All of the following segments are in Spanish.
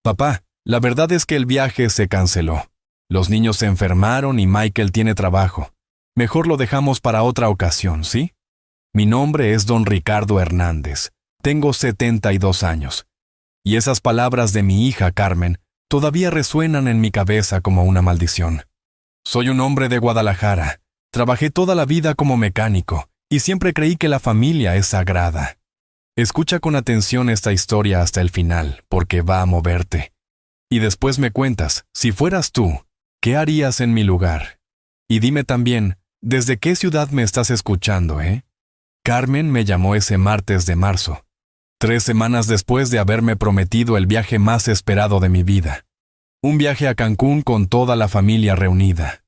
Papá, la verdad es que el viaje se canceló. Los niños se enfermaron y Michael tiene trabajo. Mejor lo dejamos para otra ocasión, ¿sí? Mi nombre es Don Ricardo Hernández. Tengo 72 años. Y esas palabras de mi hija Carmen todavía resuenan en mi cabeza como una maldición. Soy un hombre de Guadalajara. Trabajé toda la vida como mecánico y siempre creí que la familia es sagrada. Escucha con atención esta historia hasta el final, porque va a moverte. Y después me cuentas, si fueras tú, ¿qué harías en mi lugar? Y dime también, ¿desde qué ciudad me estás escuchando, Carmen me llamó ese martes de marzo, 3 semanas después de haberme prometido el viaje más esperado de mi vida. Un viaje a Cancún con toda la familia reunida.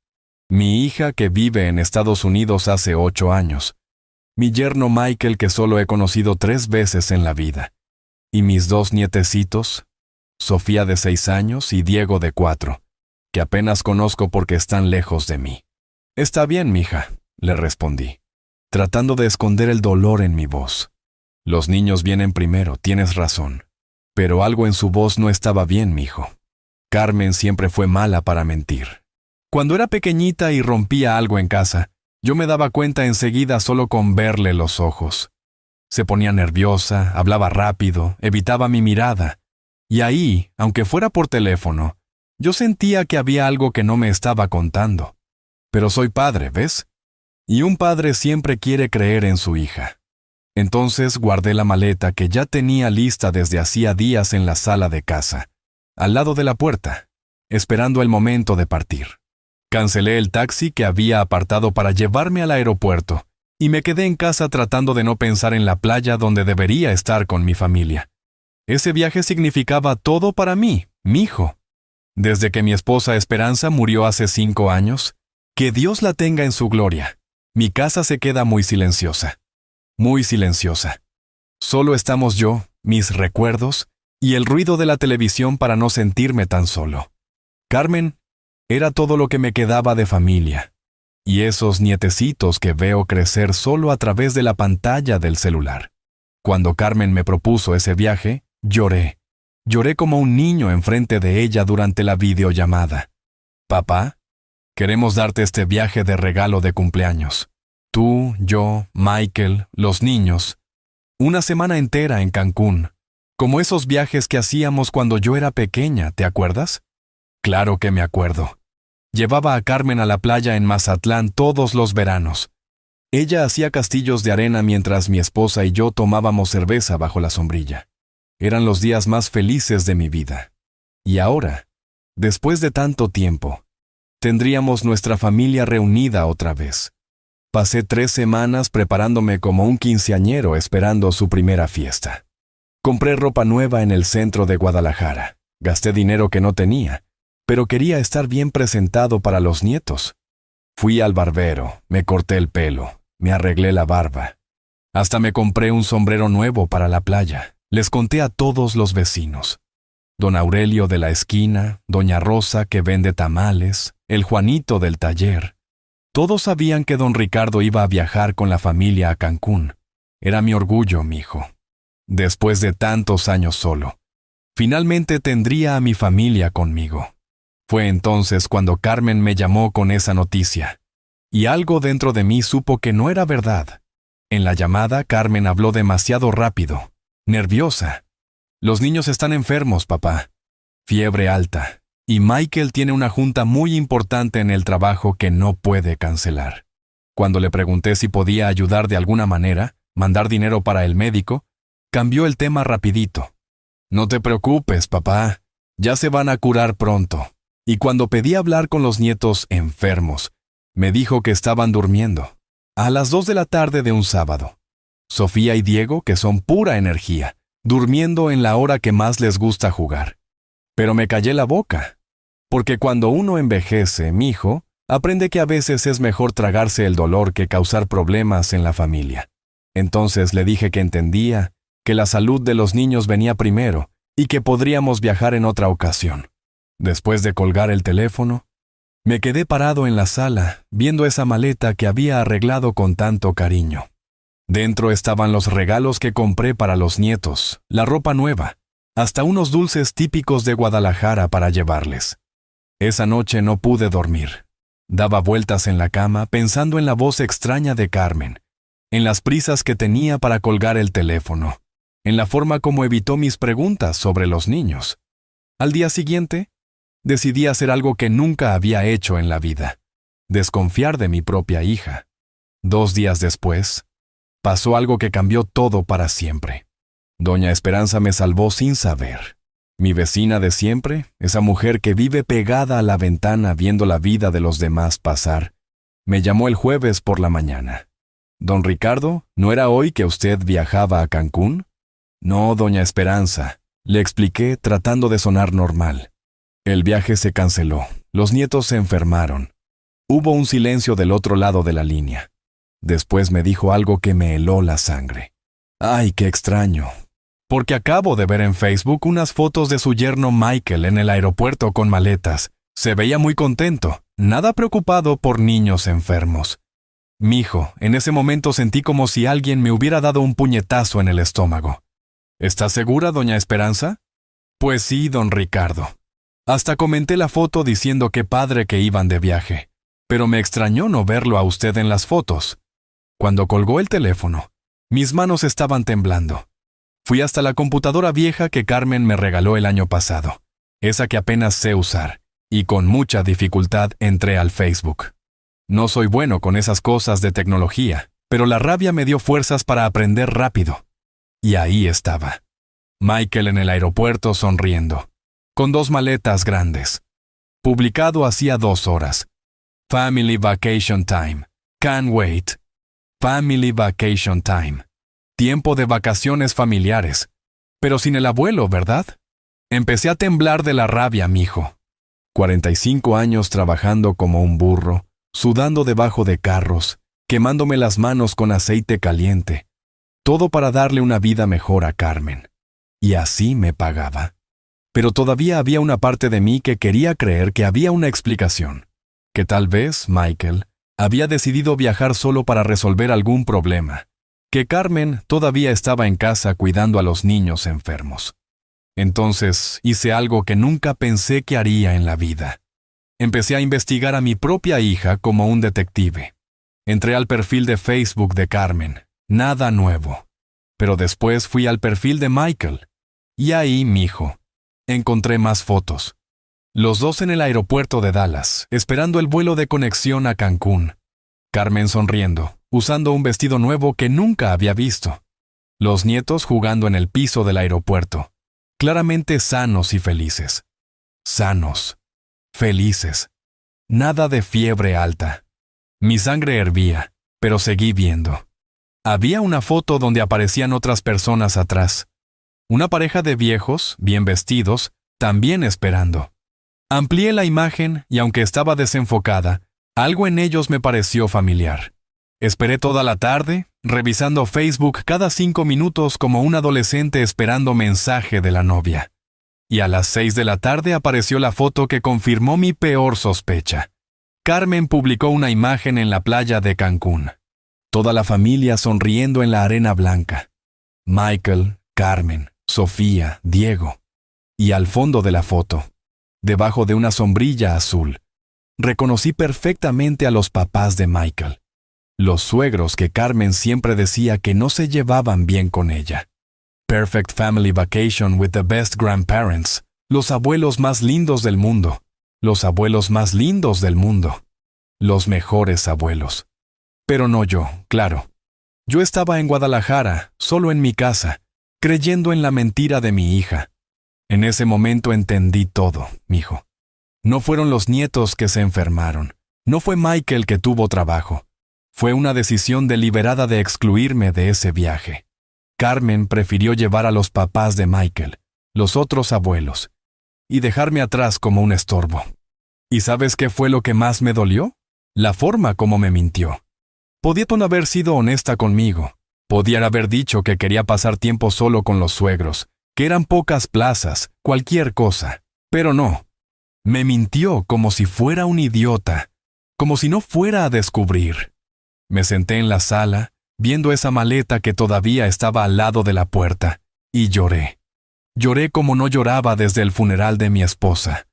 Mi hija que vive en Estados Unidos hace 8 años. Mi yerno Michael que solo he conocido 3 veces en la vida. Y mis 2 nietecitos, Sofía de 6 años y Diego de 4, que apenas conozco porque están lejos de mí. Está bien, mija, le respondí, tratando de esconder el dolor en mi voz. Los niños vienen primero, tienes razón. Pero algo en su voz no estaba bien, mijo. Carmen siempre fue mala para mentir. Cuando era pequeñita y rompía algo en casa, yo me daba cuenta enseguida solo con verle los ojos. Se ponía nerviosa, hablaba rápido, evitaba mi mirada. Y ahí, aunque fuera por teléfono, yo sentía que había algo que no me estaba contando. Pero soy padre, ¿ves? Y un padre siempre quiere creer en su hija. Entonces guardé la maleta que ya tenía lista desde hacía días en la sala de casa, al lado de la puerta, esperando el momento de partir. Cancelé el taxi que había apartado para llevarme al aeropuerto y me quedé en casa tratando de no pensar en la playa donde debería estar con mi familia. Ese viaje significaba todo para mí, mi hijo. Desde que mi esposa Esperanza murió hace 5 años, que Dios la tenga en su gloria, mi casa se queda muy silenciosa. Muy silenciosa. Solo estamos yo, mis recuerdos y el ruido de la televisión para no sentirme tan solo. Carmen era todo lo que me quedaba de familia. Y esos nietecitos que veo crecer solo a través de la pantalla del celular. Cuando Carmen me propuso ese viaje, lloré. Lloré como un niño enfrente de ella durante la videollamada. Papá, queremos darte este viaje de regalo de cumpleaños. Tú, yo, Michael, los niños. Una semana entera en Cancún. Como esos viajes que hacíamos cuando yo era pequeña, ¿te acuerdas? Claro que me acuerdo. Llevaba a Carmen a la playa en Mazatlán todos los veranos. Ella hacía castillos de arena mientras mi esposa y yo tomábamos cerveza bajo la sombrilla. Eran los días más felices de mi vida. Y ahora, después de tanto tiempo, tendríamos nuestra familia reunida otra vez. Pasé 3 semanas preparándome como un quinceañero esperando su primera fiesta. Compré ropa nueva en el centro de Guadalajara. Gasté dinero que no tenía, pero quería estar bien presentado para los nietos. Fui al barbero, me corté el pelo, me arreglé la barba. Hasta me compré un sombrero nuevo para la playa. Les conté a todos los vecinos. Don Aurelio de la esquina, Doña Rosa que vende tamales, el Juanito del taller. Todos sabían que don Ricardo iba a viajar con la familia a Cancún. Era mi orgullo, mijo. Después de tantos años solo, finalmente tendría a mi familia conmigo. Fue entonces cuando Carmen me llamó con esa noticia. Y algo dentro de mí supo que no era verdad. En la llamada, Carmen habló demasiado rápido, nerviosa. Los niños están enfermos, papá. Fiebre alta. Y Michael tiene una junta muy importante en el trabajo que no puede cancelar. Cuando le pregunté si podía ayudar de alguna manera, mandar dinero para el médico, cambió el tema rapidito. No te preocupes, papá. Ya se van a curar pronto. Y cuando pedí hablar con los nietos enfermos, me dijo que estaban durmiendo. A las 2 de la tarde de un sábado. Sofía y Diego, que son pura energía, durmiendo en la hora que más les gusta jugar. Pero me callé la boca. Porque cuando uno envejece, mijo, aprende que a veces es mejor tragarse el dolor que causar problemas en la familia. Entonces le dije que entendía, que la salud de los niños venía primero y que podríamos viajar en otra ocasión. Después de colgar el teléfono, me quedé parado en la sala, viendo esa maleta que había arreglado con tanto cariño. Dentro estaban los regalos que compré para los nietos, la ropa nueva, hasta unos dulces típicos de Guadalajara para llevarles. Esa noche no pude dormir. Daba vueltas en la cama pensando en la voz extraña de Carmen, en las prisas que tenía para colgar el teléfono, en la forma como evitó mis preguntas sobre los niños. Al día siguiente, decidí hacer algo que nunca había hecho en la vida: desconfiar de mi propia hija. 2 días después, pasó algo que cambió todo para siempre. Doña Esperanza me salvó sin saber. Mi vecina de siempre, esa mujer que vive pegada a la ventana viendo la vida de los demás pasar, me llamó el jueves por la mañana. «Don Ricardo, ¿no era hoy que usted viajaba a Cancún?» «No, doña Esperanza», le expliqué tratando de sonar normal. «El viaje se canceló. Los nietos se enfermaron». Hubo un silencio del otro lado de la línea. Después me dijo algo que me heló la sangre. «Ay, qué extraño. Porque acabo de ver en Facebook unas fotos de su yerno Michael en el aeropuerto con maletas. Se veía muy contento, nada preocupado por niños enfermos». Mijo, en ese momento sentí como si alguien me hubiera dado un puñetazo en el estómago. «¿Está segura, doña Esperanza?» «Pues sí, don Ricardo». Hasta comenté la foto diciendo qué padre que iban de viaje, pero me extrañó no verlo a usted en las fotos. Cuando colgó el teléfono, mis manos estaban temblando. Fui hasta la computadora vieja que Carmen me regaló el año pasado, esa que apenas sé usar, y con mucha dificultad entré al Facebook. No soy bueno con esas cosas de tecnología, pero la rabia me dio fuerzas para aprender rápido. Y ahí estaba. Michael en el aeropuerto sonriendo, con 2 maletas grandes. Publicado hacía 2 horas. Family Vacation Time. Can't wait. Family Vacation Time. Tiempo de vacaciones familiares. Pero sin el abuelo, ¿verdad? Empecé a temblar de la rabia, mijo. 45 años trabajando como un burro, sudando debajo de carros, quemándome las manos con aceite caliente. Todo para darle una vida mejor a Carmen. Y así me pagaba. Pero todavía había una parte de mí que quería creer que había una explicación. Que tal vez Michael había decidido viajar solo para resolver algún problema. Que Carmen todavía estaba en casa cuidando a los niños enfermos. Entonces hice algo que nunca pensé que haría en la vida. Empecé a investigar a mi propia hija como un detective. Entré al perfil de Facebook de Carmen. Nada nuevo. Pero después fui al perfil de Michael. Y ahí, mijo, encontré más fotos. Los 2 en el aeropuerto de Dallas, esperando el vuelo de conexión a Cancún. Carmen sonriendo, usando un vestido nuevo que nunca había visto. Los nietos jugando en el piso del aeropuerto, claramente sanos y felices. Sanos, felices. Nada de fiebre alta. Mi sangre hervía, pero seguí viendo. Había una foto donde aparecían otras personas atrás. Una pareja de viejos, bien vestidos, también esperando. Amplié la imagen y aunque estaba desenfocada, algo en ellos me pareció familiar. Esperé toda la tarde, revisando Facebook cada 5 minutos como un adolescente esperando mensaje de la novia. Y a las 6 de la tarde apareció la foto que confirmó mi peor sospecha. Carmen publicó una imagen en la playa de Cancún. Toda la familia sonriendo en la arena blanca. Michael, Carmen, Sofía, Diego. Y al fondo de la foto, debajo de una sombrilla azul, reconocí perfectamente a los papás de Michael. Los suegros que Carmen siempre decía que no se llevaban bien con ella. Perfect family vacation with the best grandparents. Los abuelos más lindos del mundo. Los abuelos más lindos del mundo. Los mejores abuelos. Pero no yo, claro. Yo estaba en Guadalajara, solo en mi casa, creyendo en la mentira de mi hija. En ese momento entendí todo, mijo. No fueron los nietos que se enfermaron. No fue Michael que tuvo trabajo. Fue una decisión deliberada de excluirme de ese viaje. Carmen prefirió llevar a los papás de Michael, los otros abuelos, y dejarme atrás como un estorbo. ¿Y sabes qué fue lo que más me dolió? La forma como me mintió. Podía no haber sido honesta conmigo. Podía haber dicho que quería pasar tiempo solo con los suegros, que eran pocas plazas, cualquier cosa. Pero no. Me mintió como si fuera un idiota, como si no fuera a descubrir. Me senté en la sala, viendo esa maleta que todavía estaba al lado de la puerta, y lloré. Lloré como no lloraba desde el funeral de mi esposa.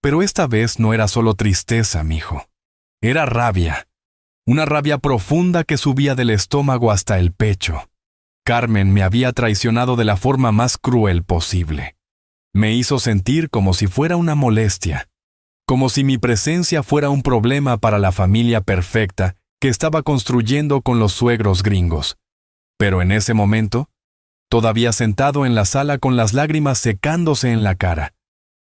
Pero esta vez no era solo tristeza, mijo. Era rabia. Una rabia profunda que subía del estómago hasta el pecho. Carmen me había traicionado de la forma más cruel posible. Me hizo sentir como si fuera una molestia, como si mi presencia fuera un problema para la familia perfecta que estaba construyendo con los suegros gringos. Pero en ese momento, todavía sentado en la sala con las lágrimas secándose en la cara,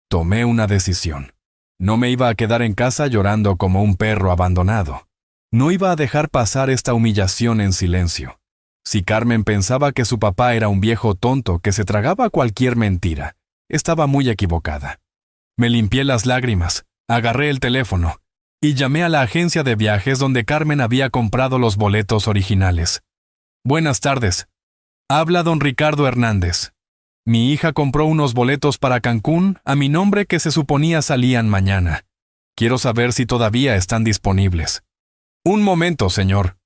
tomé una decisión. No me iba a quedar en casa llorando como un perro abandonado. No iba a dejar pasar esta humillación en silencio. Si Carmen pensaba que su papá era un viejo tonto que se tragaba cualquier mentira, estaba muy equivocada. Me limpié las lágrimas, agarré el teléfono y llamé a la agencia de viajes donde Carmen había comprado los boletos originales. Buenas tardes. Habla don Ricardo Hernández. Mi hija compró unos boletos para Cancún a mi nombre que se suponía salían mañana. Quiero saber si todavía están disponibles. Un momento, señor.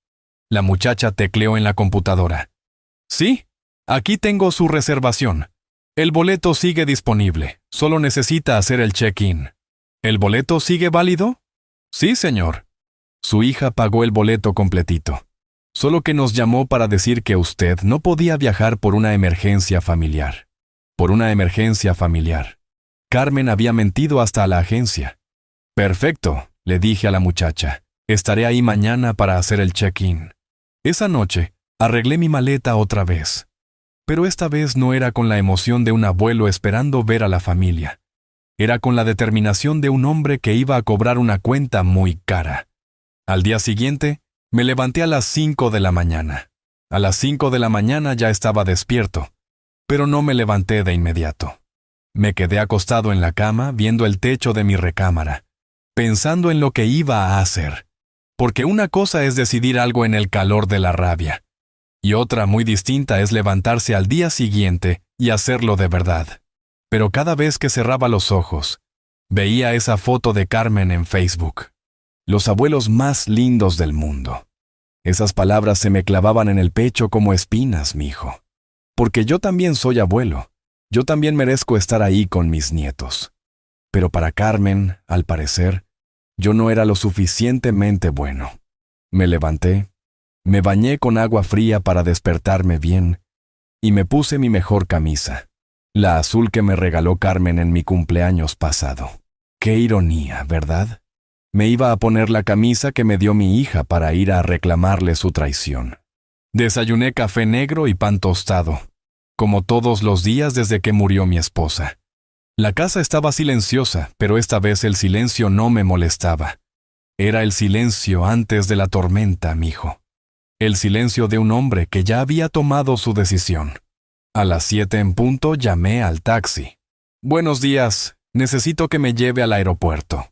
La muchacha tecleó en la computadora. Sí, aquí tengo su reservación. El boleto sigue disponible, solo necesita hacer el check-in. ¿El boleto sigue válido? Sí, señor. Su hija pagó el boleto completito. Solo que nos llamó para decir que usted no podía viajar por una emergencia familiar. Por una emergencia familiar. Carmen había mentido hasta a la agencia. Perfecto, le dije a la muchacha. Estaré ahí mañana para hacer el check-in. Esa noche, arreglé mi maleta otra vez. Pero esta vez no era con la emoción de un abuelo esperando ver a la familia. Era con la determinación de un hombre que iba a cobrar una cuenta muy cara. Al día siguiente, me levanté a las 5 de la mañana. A las 5 de la mañana ya estaba despierto, pero no me levanté de inmediato. Me quedé acostado en la cama viendo el techo de mi recámara, pensando en lo que iba a hacer. Porque una cosa es decidir algo en el calor de la rabia, y otra muy distinta es levantarse al día siguiente y hacerlo de verdad. Pero cada vez que cerraba los ojos, veía esa foto de Carmen en Facebook. Los abuelos más lindos del mundo. Esas palabras se me clavaban en el pecho como espinas, mijo. Porque yo también soy abuelo. Yo también merezco estar ahí con mis nietos. Pero para Carmen, al parecer, yo no era lo suficientemente bueno. Me levanté, me bañé con agua fría para despertarme bien, y me puse mi mejor camisa, la azul que me regaló Carmen en mi cumpleaños pasado. Qué ironía, ¿verdad? Me iba a poner la camisa que me dio mi hija para ir a reclamarle su traición. Desayuné café negro y pan tostado, como todos los días desde que murió mi esposa. La casa estaba silenciosa, pero esta vez el silencio no me molestaba. Era el silencio antes de la tormenta, mijo. El silencio de un hombre que ya había tomado su decisión. A las 7 en punto llamé al taxi. Buenos días, necesito que me lleve al aeropuerto.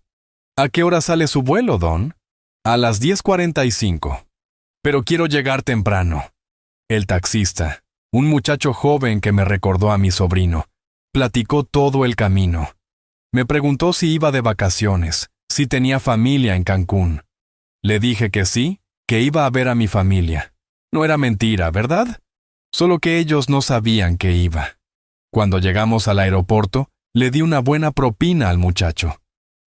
¿A qué hora sale su vuelo, don? A las 10:45. Pero quiero llegar temprano. El taxista, un muchacho joven que me recordó a mi sobrino, platicó todo el camino. Me preguntó si iba de vacaciones, si tenía familia en Cancún. Le dije que sí, que iba a ver a mi familia. No era mentira, ¿verdad? Solo que ellos no sabían que iba. Cuando llegamos al aeropuerto, le di una buena propina al muchacho.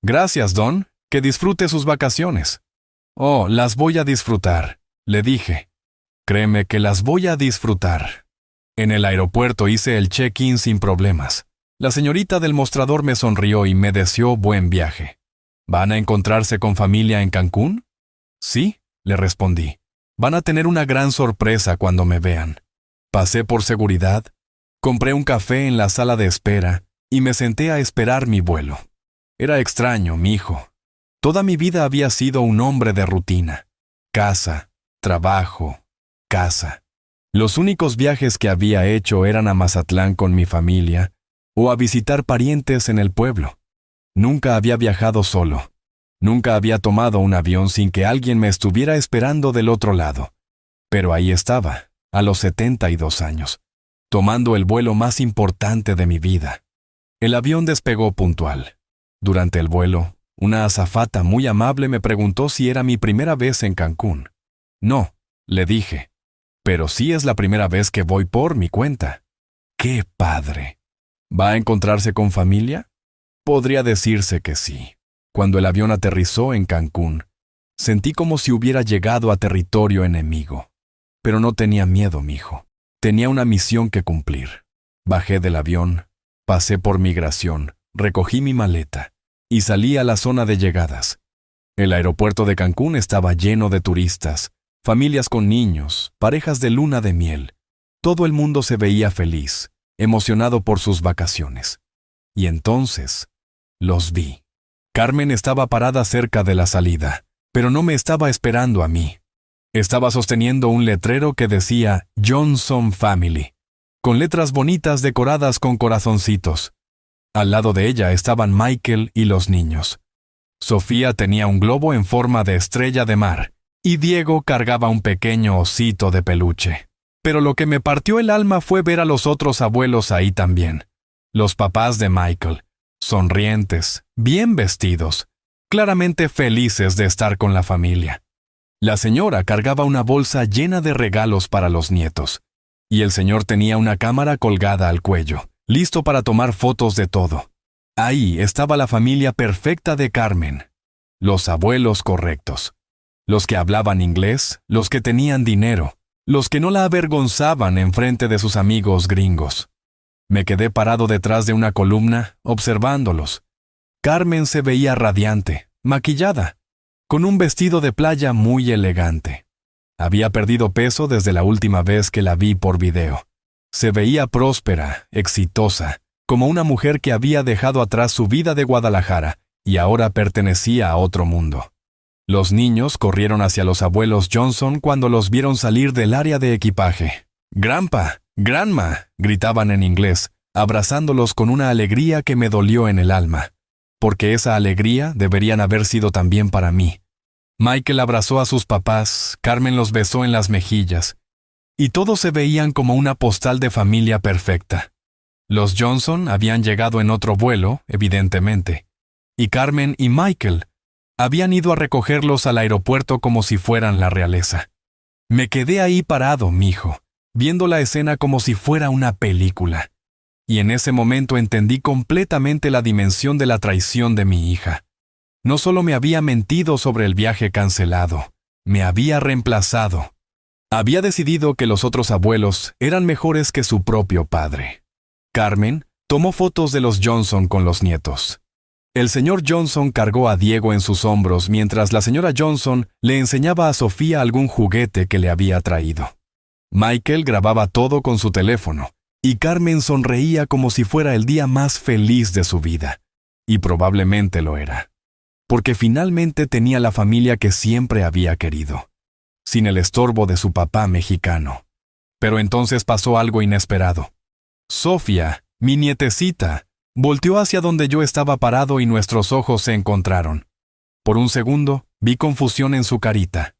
Gracias, don, que disfrute sus vacaciones. Oh, las voy a disfrutar, le dije. Créeme que las voy a disfrutar. En el aeropuerto hice el check-in sin problemas. La señorita del mostrador me sonrió y me deseó buen viaje. ¿Van a encontrarse con familia en Cancún? Sí, le respondí. Van a tener una gran sorpresa cuando me vean. Pasé por seguridad, compré un café en la sala de espera y me senté a esperar mi vuelo. Era extraño, mijo. Toda mi vida había sido un hombre de rutina. Casa, trabajo, casa. Los únicos viajes que había hecho eran a Mazatlán con mi familia o a visitar parientes en el pueblo. Nunca había viajado solo. Nunca había tomado un avión sin que alguien me estuviera esperando del otro lado. Pero ahí estaba, a los 72 años, tomando el vuelo más importante de mi vida. El avión despegó puntual. Durante el vuelo, una azafata muy amable me preguntó si era mi primera vez en Cancún. No, le dije. Pero sí es la primera vez que voy por mi cuenta. ¡Qué padre! ¿Va a encontrarse con familia? Podría decirse que sí. Cuando el avión aterrizó en Cancún, sentí como si hubiera llegado a territorio enemigo. Pero no tenía miedo, mijo. Tenía una misión que cumplir. Bajé del avión, pasé por migración, recogí mi maleta y salí a la zona de llegadas. El aeropuerto de Cancún estaba lleno de turistas, familias con niños, parejas de luna de miel. Todo el mundo se veía feliz, emocionado por sus vacaciones. Y entonces, los vi. Carmen estaba parada cerca de la salida, pero no me estaba esperando a mí. Estaba sosteniendo un letrero que decía Johnson Family, con letras bonitas decoradas con corazoncitos. Al lado de ella estaban Michael y los niños. Sofía tenía un globo en forma de estrella de mar, y Diego cargaba un pequeño osito de peluche. Pero lo que me partió el alma fue ver a los otros abuelos ahí también. Los papás de Michael, sonrientes, bien vestidos, claramente felices de estar con la familia. La señora cargaba una bolsa llena de regalos para los nietos, y el señor tenía una cámara colgada al cuello, listo para tomar fotos de todo. Ahí estaba la familia perfecta de Carmen, los abuelos correctos, los que hablaban inglés, los que tenían dinero, los que no la avergonzaban en frente de sus amigos gringos. Me quedé parado detrás de una columna, observándolos. Carmen se veía radiante, maquillada, con un vestido de playa muy elegante. Había perdido peso desde la última vez que la vi por video. Se veía próspera, exitosa, como una mujer que había dejado atrás su vida de Guadalajara y ahora pertenecía a otro mundo. Los niños corrieron hacia los abuelos Johnson cuando los vieron salir del área de equipaje. «Grandpa, Grandma», gritaban en inglés, abrazándolos con una alegría que me dolió en el alma, porque esa alegría deberían haber sido también para mí. Michael abrazó a sus papás, Carmen los besó en las mejillas, y todos se veían como una postal de familia perfecta. Los Johnson habían llegado en otro vuelo, evidentemente, y Carmen y Michael habían ido a recogerlos al aeropuerto como si fueran la realeza. Me quedé ahí parado, mijo, viendo la escena como si fuera una película. Y en ese momento entendí completamente la dimensión de la traición de mi hija. No solo me había mentido sobre el viaje cancelado, me había reemplazado. Había decidido que los otros abuelos eran mejores que su propio padre. Carmen tomó fotos de los Johnson con los nietos. El señor Johnson cargó a Diego en sus hombros mientras la señora Johnson le enseñaba a Sofía algún juguete que le había traído. Michael grababa todo con su teléfono, y Carmen sonreía como si fuera el día más feliz de su vida. Y probablemente lo era. Porque finalmente tenía la familia que siempre había querido, sin el estorbo de su papá mexicano. Pero entonces pasó algo inesperado. Sofía, mi nietecita, volteó hacia donde yo estaba parado y nuestros ojos se encontraron. Por un segundo, vi confusión en su carita.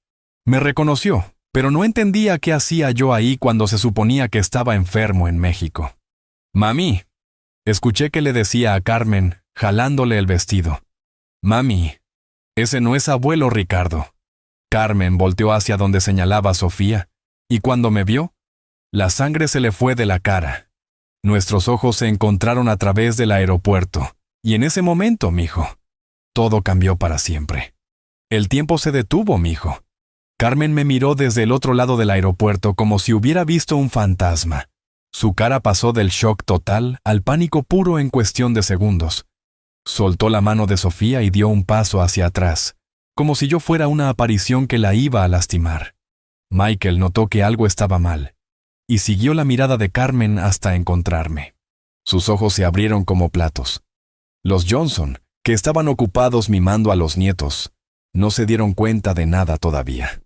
Me reconoció, pero no entendía qué hacía yo ahí cuando se suponía que estaba enfermo en México. «Mami», escuché que le decía a Carmen, jalándole el vestido. «Mami, ese no es abuelo Ricardo». Carmen volteó hacia donde señalaba Sofía, y cuando me vio, la sangre se le fue de la cara. Nuestros ojos se encontraron a través del aeropuerto, y en ese momento, mijo, todo cambió para siempre. El tiempo se detuvo, mijo. Carmen me miró desde el otro lado del aeropuerto como si hubiera visto un fantasma. Su cara pasó del shock total al pánico puro en cuestión de segundos. Soltó la mano de Sofía y dio un paso hacia atrás, como si yo fuera una aparición que la iba a lastimar. Michael notó que algo estaba mal, y siguió la mirada de Carmen hasta encontrarme. Sus ojos se abrieron como platos. Los Johnson, que estaban ocupados mimando a los nietos, no se dieron cuenta de nada todavía.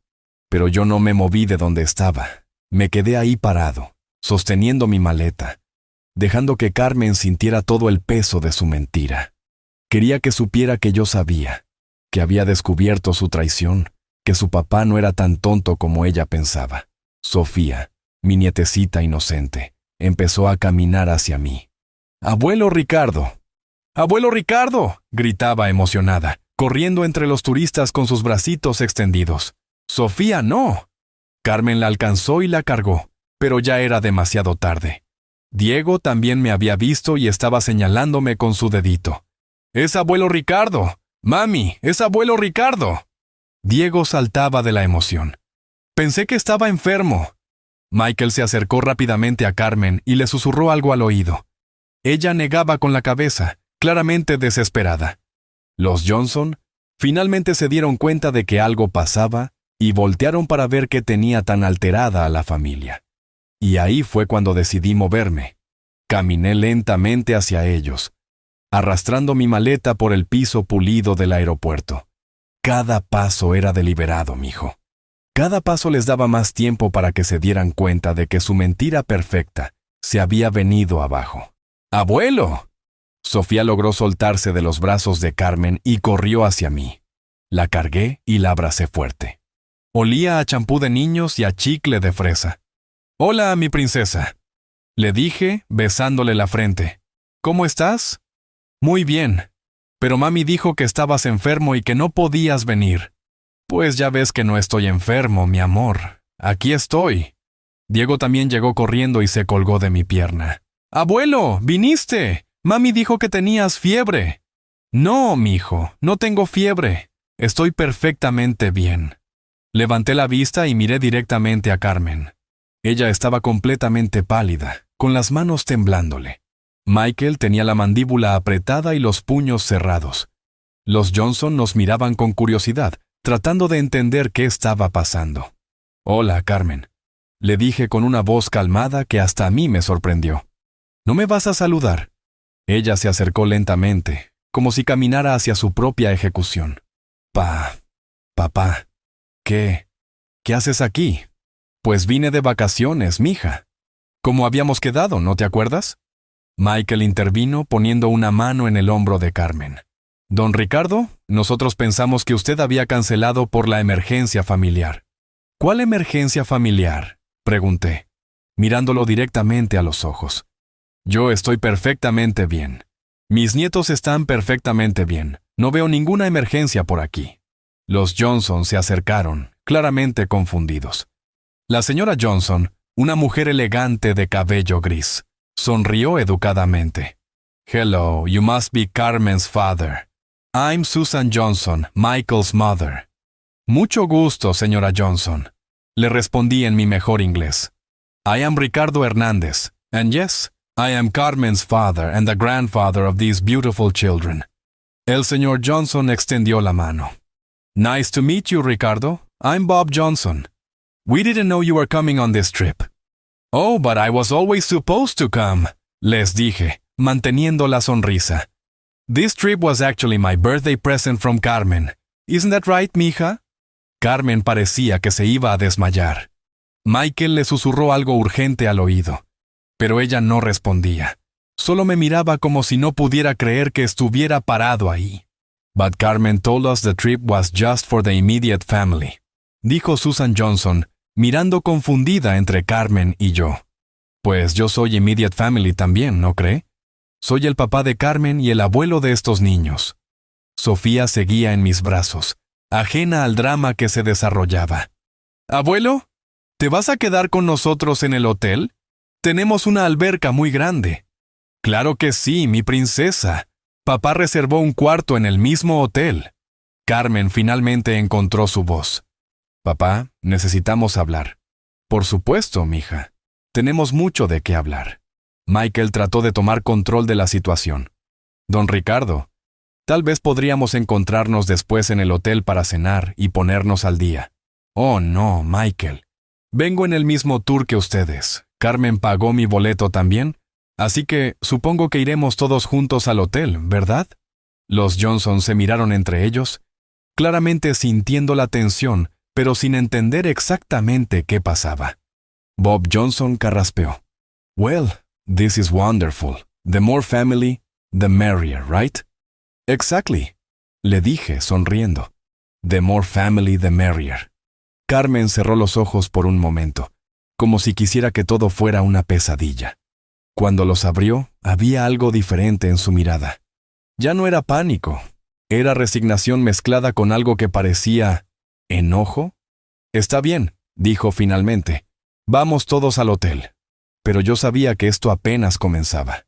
Pero yo no me moví de donde estaba. Me quedé ahí parado, sosteniendo mi maleta, dejando que Carmen sintiera todo el peso de su mentira. Quería que supiera que yo sabía, que había descubierto su traición, que su papá no era tan tonto como ella pensaba. Sofía, mi nietecita inocente, empezó a caminar hacia mí. «¡Abuelo Ricardo! ¡Abuelo Ricardo!», gritaba emocionada, corriendo entre los turistas con sus bracitos extendidos. «¡Sofía, no!». Carmen la alcanzó y la cargó, pero ya era demasiado tarde. Diego también me había visto y estaba señalándome con su dedito. ¡Es abuelo Ricardo! ¡Mami, es abuelo Ricardo! Diego saltaba de la emoción. Pensé que estaba enfermo. Michael se acercó rápidamente a Carmen y le susurró algo al oído. Ella negaba con la cabeza, claramente desesperada. Los Johnson finalmente se dieron cuenta de que algo pasaba y voltearon para ver qué tenía tan alterada a la familia. Y ahí fue cuando decidí moverme. Caminé lentamente hacia ellos, arrastrando mi maleta por el piso pulido del aeropuerto. Cada paso era deliberado, mijo. Cada paso les daba más tiempo para que se dieran cuenta de que su mentira perfecta se había venido abajo. ¡Abuelo! Sofía logró soltarse de los brazos de Carmen y corrió hacia mí. La cargué y la abracé fuerte. Olía a champú de niños y a chicle de fresa. «Hola, mi princesa», le dije, besándole la frente. «¿Cómo estás?» «Muy bien, pero mami dijo que estabas enfermo y que no podías venir». «Pues ya ves que no estoy enfermo, mi amor. Aquí estoy». Diego también llegó corriendo y se colgó de mi pierna. «¡Abuelo, viniste! Mami dijo que tenías fiebre». «No, mijo, no tengo fiebre. Estoy perfectamente bien». Levanté la vista y miré directamente a Carmen. Ella estaba completamente pálida, con las manos temblándole. Michael tenía la mandíbula apretada y los puños cerrados. Los Johnson nos miraban con curiosidad, tratando de entender qué estaba pasando. «Hola, Carmen», le dije con una voz calmada que hasta a mí me sorprendió. «¿No me vas a saludar?» Ella se acercó lentamente, como si caminara hacia su propia ejecución. Papá, ¿qué haces aquí?» «Pues vine de vacaciones, mija. Como habíamos quedado, ¿no te acuerdas?» Michael intervino poniendo una mano en el hombro de Carmen. «Don Ricardo, nosotros pensamos que usted había cancelado por la emergencia familiar». «¿Cuál emergencia familiar?», pregunté, mirándolo directamente a los ojos. «Yo estoy perfectamente bien. Mis nietos están perfectamente bien. No veo ninguna emergencia por aquí». Los Johnson se acercaron, claramente confundidos. La señora Johnson, una mujer elegante de cabello gris, sonrió educadamente. «Hello, you must be Carmen's father. I'm Susan Johnson, Michael's mother». «Mucho gusto, señora Johnson», le respondí en mi mejor inglés. «I am Ricardo Hernández, and yes, I am Carmen's father and the grandfather of these beautiful children». El señor Johnson extendió la mano. «Nice to meet you, Ricardo. I'm Bob Johnson. We didn't know you were coming on this trip». «Oh, but I was always supposed to come», les dije, manteniendo la sonrisa. «This trip was actually my birthday present from Carmen. Isn't that right, mija?» Carmen parecía que se iba a desmayar. Michael le susurró algo urgente al oído, pero ella no respondía. Solo me miraba como si no pudiera creer que estuviera parado ahí. «But Carmen told us the trip was just for the immediate family», dijo Susan Johnson, mirando confundida entre Carmen y yo. «Pues yo soy immediate family también, ¿no cree? Soy el papá de Carmen y el abuelo de estos niños». Sofía seguía en mis brazos, ajena al drama que se desarrollaba. «¿Abuelo? ¿Te vas a quedar con nosotros en el hotel? Tenemos una alberca muy grande». «Claro que sí, mi princesa. Papá reservó un cuarto en el mismo hotel». Carmen finalmente encontró su voz. «Papá, necesitamos hablar». «Por supuesto, mija. Tenemos mucho de qué hablar». Michael trató de tomar control de la situación. «Don Ricardo, tal vez podríamos encontrarnos después en el hotel para cenar y ponernos al día». «Oh, no, Michael. Vengo en el mismo tour que ustedes. Carmen pagó mi boleto también, así que supongo que iremos todos juntos al hotel, ¿verdad?» Los Johnson se miraron entre ellos, claramente sintiendo la tensión, pero sin entender exactamente qué pasaba. Bob Johnson carraspeó. «Well, this is wonderful. The more family, the merrier, right?» «Exactly», le dije, sonriendo. «The more family, the merrier». Carmen cerró los ojos por un momento, como si quisiera que todo fuera una pesadilla. Cuando los abrió, había algo diferente en su mirada. Ya no era pánico, era resignación mezclada con algo que parecía ¿enojo? «Está bien», dijo finalmente. «Vamos todos al hotel». pero yo sabía que esto apenas comenzaba.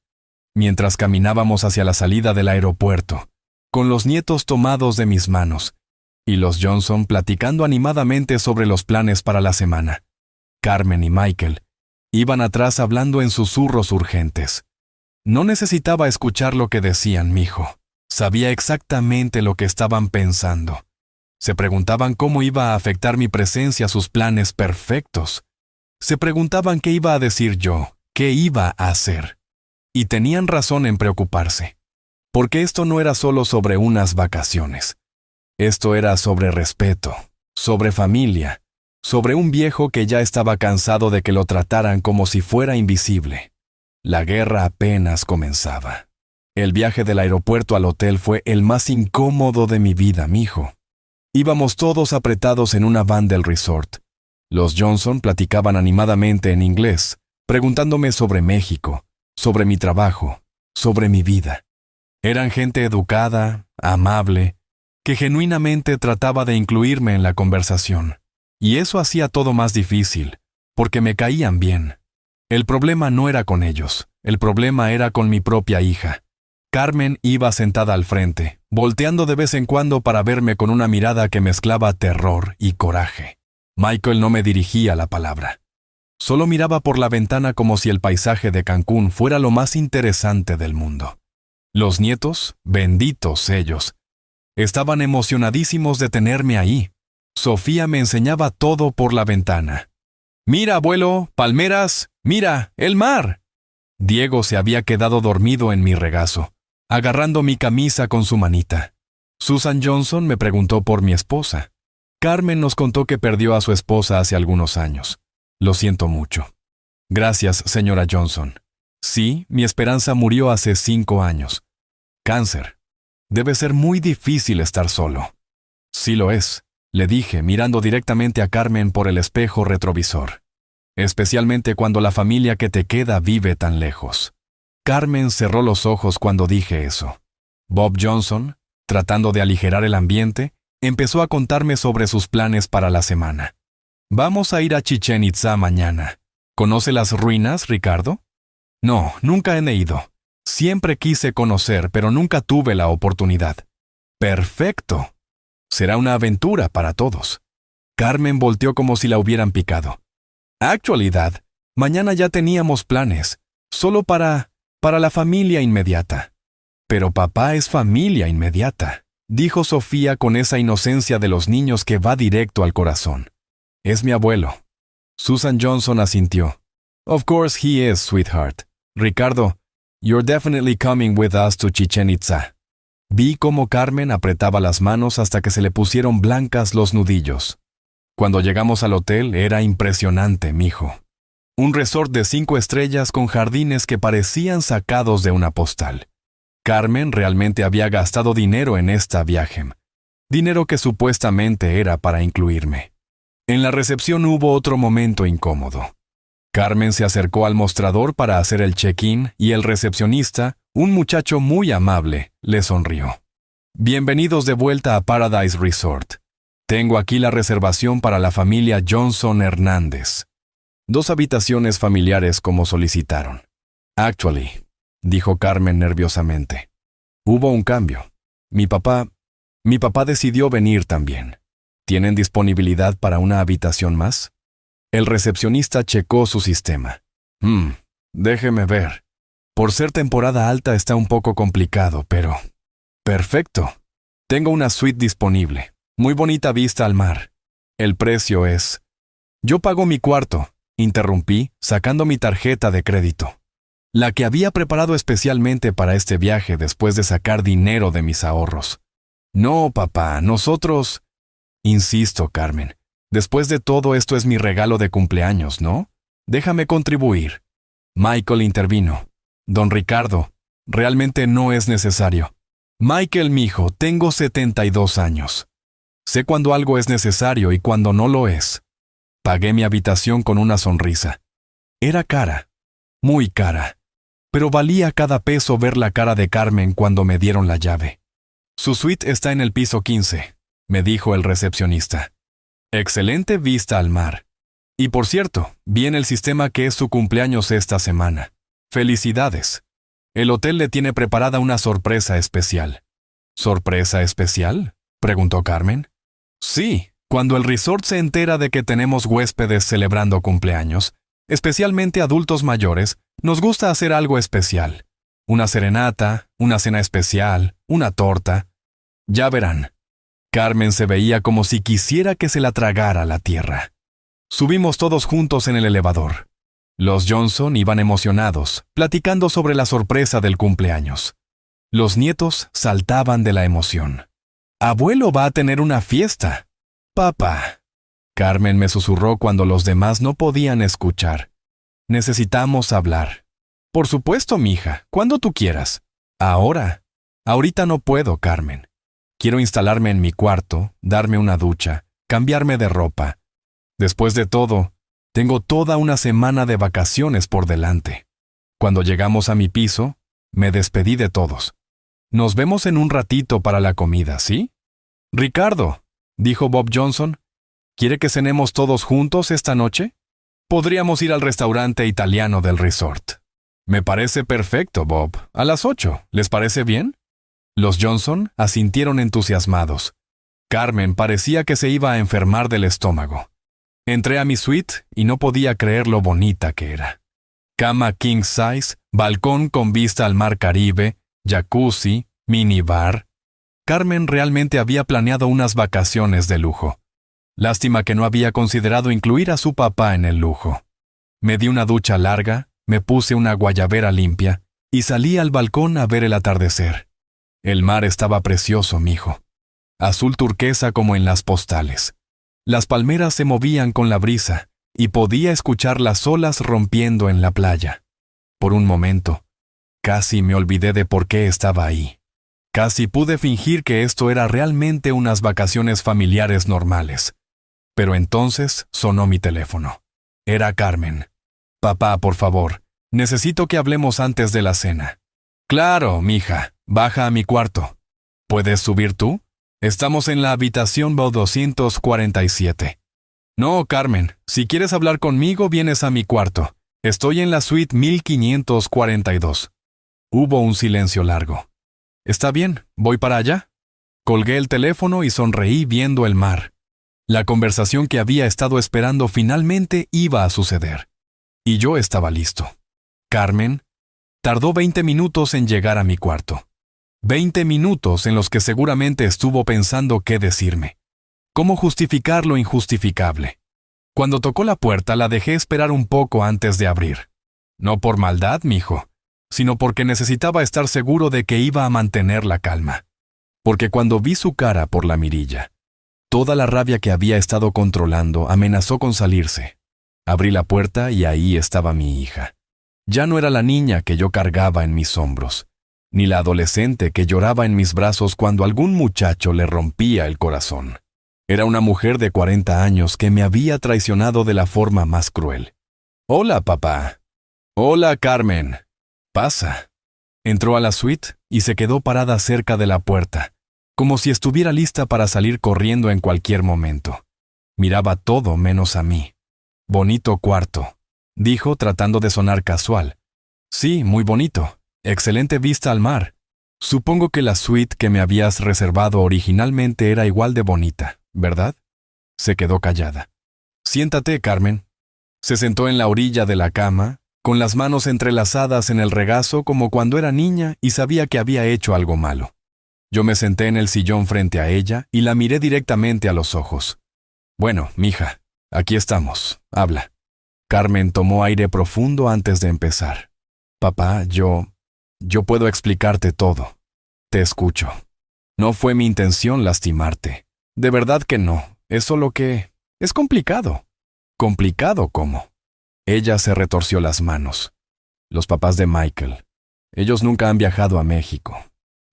Mientras caminábamos hacia la salida del aeropuerto, con los nietos tomados de mis manos, y los Johnson platicando animadamente sobre los planes para la semana, Carmen y Michael iban atrás hablando en susurros urgentes. No necesitaba escuchar lo que decían, mijo. Sabía exactamente lo que estaban pensando. Se preguntaban cómo iba a afectar mi presencia a sus planes perfectos. Se preguntaban qué iba a decir yo, qué iba a hacer. Y tenían razón en preocuparse. Porque esto no era solo sobre unas vacaciones. Esto era sobre respeto, sobre familia, sobre un viejo que ya estaba cansado de que lo trataran como si fuera invisible. La guerra apenas comenzaba. El viaje del aeropuerto al hotel fue el más incómodo de mi vida, mijo. Íbamos todos apretados en una van del resort. Los Johnson platicaban animadamente en inglés, preguntándome sobre México, sobre mi trabajo, sobre mi vida. Eran gente educada, amable, que genuinamente trataba de incluirme en la conversación. Y eso hacía todo más difícil, porque me caían bien. El problema no era con ellos, el problema era con mi propia hija. Carmen iba sentada al frente, volteando de vez en cuando para verme con una mirada que mezclaba terror y coraje. Michael no me dirigía la palabra. Solo miraba por la ventana como si el paisaje de Cancún fuera lo más interesante del mundo. Los nietos, benditos ellos, estaban emocionadísimos de tenerme ahí. Sofía me enseñaba todo por la ventana. «Mira, abuelo, palmeras, mira, el mar». Diego se había quedado dormido en mi regazo, agarrando mi camisa con su manita. Susan Johnson me preguntó por mi esposa. Carmen nos contó que perdió a su esposa hace algunos años. Lo siento mucho. Gracias, señora Johnson. Sí, mi esperanza murió hace 5 años. Cáncer. Debe ser muy difícil estar solo. Sí lo es, le dije, mirando directamente a Carmen por el espejo retrovisor. Especialmente cuando la familia que te queda vive tan lejos. Carmen cerró los ojos cuando dije eso. Bob Johnson, tratando de aligerar el ambiente, empezó a contarme sobre sus planes para la semana. Vamos a ir a Chichén Itzá mañana. ¿Conoce las ruinas, Ricardo? No, nunca he ido. Siempre quise conocer, pero nunca tuve la oportunidad. Perfecto. Será una aventura para todos. Carmen volteó como si la hubieran picado. Actualidad, mañana ya teníamos planes, solo para la familia inmediata. Pero papá es familia inmediata, dijo Sofía con esa inocencia de los niños que va directo al corazón. Es mi abuelo. Susan Johnson asintió. Of course he is, sweetheart. Ricardo, you're definitely coming with us to Chichén Itzá. Vi cómo Carmen apretaba las manos hasta que se le pusieron blancas los nudillos. Cuando llegamos al hotel era impresionante, mijo. Un resort de 5 estrellas con jardines que parecían sacados de una postal. Carmen realmente había gastado dinero en esta viaje. Dinero que supuestamente era para incluirme. En la recepción hubo otro momento incómodo. Carmen se acercó al mostrador para hacer el check-in y el recepcionista, un muchacho muy amable, le sonrió. Bienvenidos de vuelta a Paradise Resort. Tengo aquí la reservación para la familia Johnson Hernández. 2 habitaciones familiares como solicitaron. Actually, dijo Carmen nerviosamente. Hubo un cambio. Mi papá decidió venir también. ¿Tienen disponibilidad para una habitación más? El recepcionista checó su sistema. Déjeme ver. Por ser temporada alta está un poco complicado, pero... Perfecto. Tengo una suite disponible. Muy bonita vista al mar. El precio es... Yo pago mi cuarto, interrumpí, sacando mi tarjeta de crédito. La que había preparado especialmente para este viaje después de sacar dinero de mis ahorros. No, papá, nosotros... Insisto, Carmen. Después de todo esto es mi regalo de cumpleaños, ¿no? Déjame contribuir. Michael intervino. Don Ricardo, realmente no es necesario. Michael, mijo, tengo 72 años. Sé cuando algo es necesario y cuando no lo es. Pagué mi habitación con una sonrisa. Era cara, muy cara, pero valía cada peso ver la cara de Carmen cuando me dieron la llave. Su suite está en el piso 15, me dijo el recepcionista. Excelente vista al mar. Y por cierto, vi en el sistema que es su cumpleaños esta semana. ¡Felicidades! El hotel le tiene preparada una sorpresa especial. ¿Sorpresa especial?, preguntó Carmen. Sí, cuando el resort se entera de que tenemos huéspedes celebrando cumpleaños, especialmente adultos mayores, nos gusta hacer algo especial. Una serenata, una cena especial, una torta. Ya verán. Carmen se veía como si quisiera que se la tragara la tierra. Subimos todos juntos en el elevador. Los Johnson iban emocionados, platicando sobre la sorpresa del cumpleaños. Los nietos saltaban de la emoción. «Abuelo va a tener una fiesta». «Papá», Carmen me susurró cuando los demás no podían escuchar. «Necesitamos hablar». «Por supuesto, mija, cuando tú quieras». «Ahora». «Ahorita no puedo, Carmen. Quiero instalarme en mi cuarto, darme una ducha, cambiarme de ropa. Después de todo, tengo toda una semana de vacaciones por delante». Cuando llegamos a mi piso, me despedí de todos. «Nos vemos en un ratito para la comida, ¿sí?» «Ricardo», dijo Bob Johnson, «¿quiere que cenemos todos juntos esta noche? Podríamos ir al restaurante italiano del resort». «Me parece perfecto, Bob. A las 8. ¿Les parece bien?» Los Johnson asintieron entusiasmados. Carmen parecía que se iba a enfermar del estómago. Entré a mi suite y no podía creer lo bonita que era. Cama king size, balcón con vista al mar Caribe, jacuzzi, minibar. Carmen realmente había planeado unas vacaciones de lujo. Lástima que no había considerado incluir a su papá en el lujo. Me di una ducha larga, me puse una guayabera limpia y salí al balcón a ver el atardecer. El mar estaba precioso, mijo. Azul turquesa como en las postales. Las palmeras se movían con la brisa y podía escuchar las olas rompiendo en la playa. Por un momento, casi me olvidé de por qué estaba ahí. Casi pude fingir que esto era realmente unas vacaciones familiares normales. Pero entonces sonó mi teléfono. Era Carmen. «Papá, por favor, necesito que hablemos antes de la cena». «Claro, mija, baja a mi cuarto». «¿Puedes subir tú? Estamos en la habitación 247. «No, Carmen, si quieres hablar conmigo, vienes a mi cuarto. Estoy en la suite 1542. Hubo un silencio largo. «Está bien, voy para allá». Colgué el teléfono y sonreí viendo el mar. La conversación que había estado esperando finalmente iba a suceder. Y yo estaba listo. Carmen tardó 20 minutos en llegar a mi cuarto. 20 minutos en los que seguramente estuvo pensando qué decirme. ¿Cómo justificar lo injustificable? Cuando tocó la puerta la dejé esperar un poco antes de abrir. No por maldad, mijo, sino porque necesitaba estar seguro de que iba a mantener la calma. Porque cuando vi su cara por la mirilla, toda la rabia que había estado controlando amenazó con salirse. Abrí la puerta y ahí estaba mi hija. Ya no era la niña que yo cargaba en mis hombros, ni la adolescente que lloraba en mis brazos cuando algún muchacho le rompía el corazón. Era una mujer de 40 años que me había traicionado de la forma más cruel. «Hola, papá». «Hola, Carmen». «Pasa». Entró a la suite y se quedó parada cerca de la puerta, como si estuviera lista para salir corriendo en cualquier momento. Miraba todo menos a mí. «Bonito cuarto», dijo tratando de sonar casual. «Sí, muy bonito. Excelente vista al mar. Supongo que la suite que me habías reservado originalmente era igual de bonita, ¿verdad?» Se quedó callada. «Siéntate, Carmen». Se sentó en la orilla de la cama, con las manos entrelazadas en el regazo como cuando era niña y sabía que había hecho algo malo. Yo me senté en el sillón frente a ella y la miré directamente a los ojos. «Bueno, mija, aquí estamos. Habla». Carmen tomó aire profundo antes de empezar. «Papá, yo puedo explicarte todo. Te escucho. No fue mi intención lastimarte. De verdad que no. Es solo que es complicado». «¿Complicado cómo?» Ella se retorció las manos. «Los papás de Michael. Ellos nunca han viajado a México.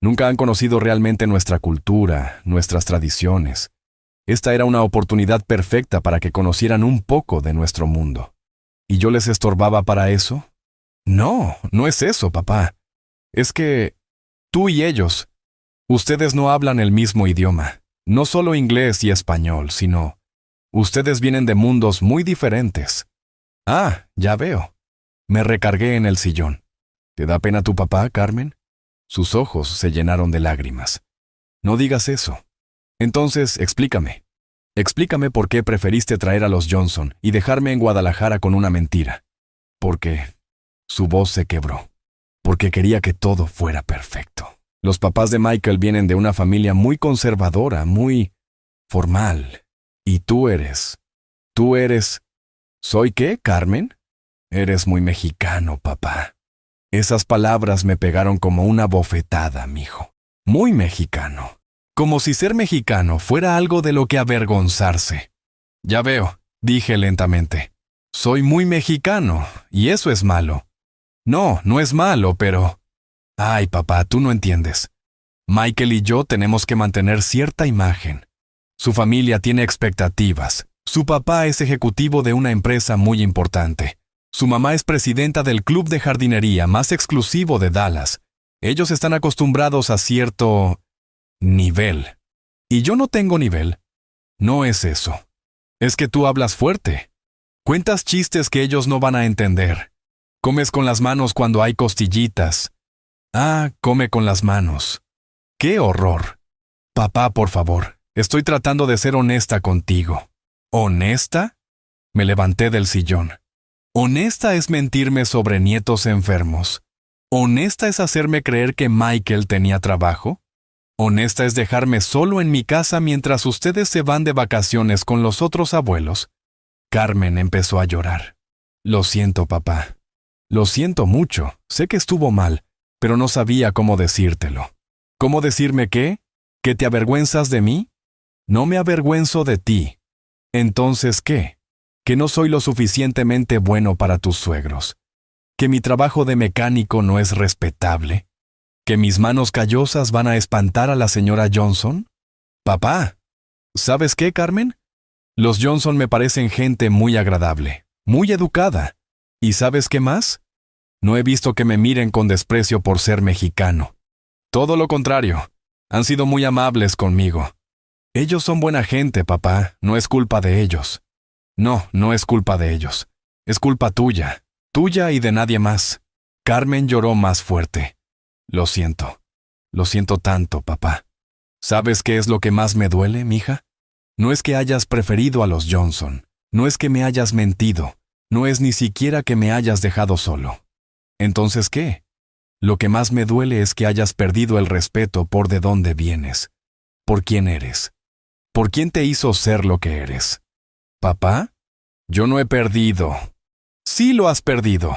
Nunca han conocido realmente nuestra cultura, nuestras tradiciones. Esta era una oportunidad perfecta para que conocieran un poco de nuestro mundo. ¿Y yo les estorbaba para eso? No, no es eso, papá. Es que tú y ellos, ustedes no hablan el mismo idioma. No solo inglés y español, sino Ustedes vienen de mundos muy diferentes. Ah, ya veo. Me recargué en el sillón. ¿Te da pena tu papá, Carmen? Sus ojos se llenaron de lágrimas. No digas eso. Entonces, explícame. Explícame por qué preferiste traer a los Johnson y dejarme en Guadalajara con una mentira. Porque su voz se quebró. Porque quería que todo fuera perfecto. Los papás de Michael vienen de una familia muy conservadora, muy formal. Y tú eres... ¿Soy qué, Carmen? Eres muy mexicano, papá. Esas palabras me pegaron como una bofetada, mijo. Muy mexicano. Como si ser mexicano fuera algo de lo que avergonzarse. Ya veo, dije lentamente. Soy muy mexicano, y eso es malo. No, no es malo, pero... Ay, papá, tú no entiendes. Michael y yo tenemos que mantener cierta imagen. Su familia tiene expectativas. Su papá es ejecutivo de una empresa muy importante. Su mamá es presidenta del club de jardinería más exclusivo de Dallas. Ellos están acostumbrados a cierto nivel. Y yo no tengo nivel. No es eso. Es que tú hablas fuerte. Cuentas chistes que ellos no van a entender. Comes con las manos cuando hay costillitas. Ah, come con las manos. ¡Qué horror! Papá, por favor, estoy tratando de ser honesta contigo. ¿Honesta? Me levanté del sillón. Honesta es mentirme sobre nietos enfermos. Honesta es hacerme creer que Michael tenía trabajo. Honesta es dejarme solo en mi casa mientras ustedes se van de vacaciones con los otros abuelos. Carmen empezó a llorar. Lo siento, papá. Lo siento mucho. Sé que estuvo mal, pero no sabía cómo decírtelo. ¿Cómo decirme qué? ¿Que te avergüenzas de mí? No me avergüenzo de ti. Entonces, ¿qué? ¿Que no soy lo suficientemente bueno para tus suegros? ¿Que mi trabajo de mecánico no es respetable? ¿Que mis manos callosas van a espantar a la señora Johnson? Papá, ¿sabes qué, Carmen? Los Johnson me parecen gente muy agradable, muy educada. ¿Y sabes qué más? No he visto que me miren con desprecio por ser mexicano. Todo lo contrario, han sido muy amables conmigo. Ellos son buena gente, papá, no es culpa de ellos. No, no es culpa de ellos. Es culpa tuya y de nadie más. Carmen lloró más fuerte. Lo siento tanto, papá. ¿Sabes qué es lo que más me duele, mija? No es que hayas preferido a los Johnson, no es que me hayas mentido, no es ni siquiera que me hayas dejado solo. ¿Entonces qué? Lo que más me duele es que hayas perdido el respeto por de dónde vienes, por quién eres, por quién te hizo ser lo que eres. ¿Papá? Yo no he perdido. Sí lo has perdido.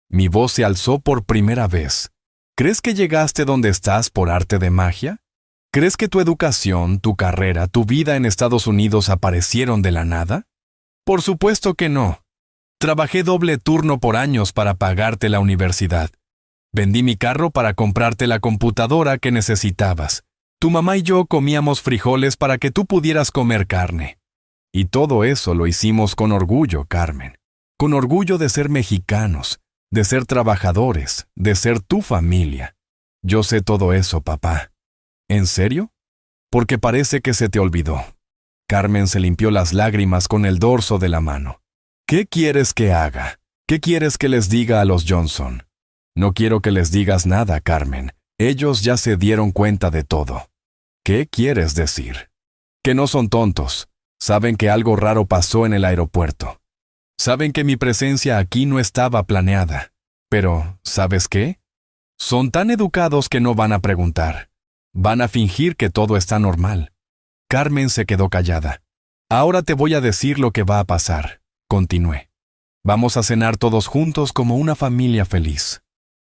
Mi voz se alzó por primera vez. ¿Crees que llegaste donde estás por arte de magia? ¿Crees que tu educación, tu carrera, tu vida en Estados Unidos aparecieron de la nada? Por supuesto que no. Trabajé doble turno por años para pagarte la universidad. Vendí mi carro para comprarte la computadora que necesitabas. Tu mamá y yo comíamos frijoles para que tú pudieras comer carne. Y todo eso lo hicimos con orgullo, Carmen. Con orgullo de ser mexicanos, de ser trabajadores, de ser tu familia. Yo sé todo eso, papá. ¿En serio? Porque parece que se te olvidó. Carmen se limpió las lágrimas con el dorso de la mano. ¿Qué quieres que haga? ¿Qué quieres que les diga a los Johnson? No quiero que les digas nada, Carmen. Ellos ya se dieron cuenta de todo. ¿Qué quieres decir? Que no son tontos. Saben que algo raro pasó en el aeropuerto. Saben que mi presencia aquí no estaba planeada. Pero, ¿sabes qué? Son tan educados que no van a preguntar. Van a fingir que todo está normal. Carmen se quedó callada. Ahora te voy a decir lo que va a pasar. Continué. Vamos a cenar todos juntos como una familia feliz.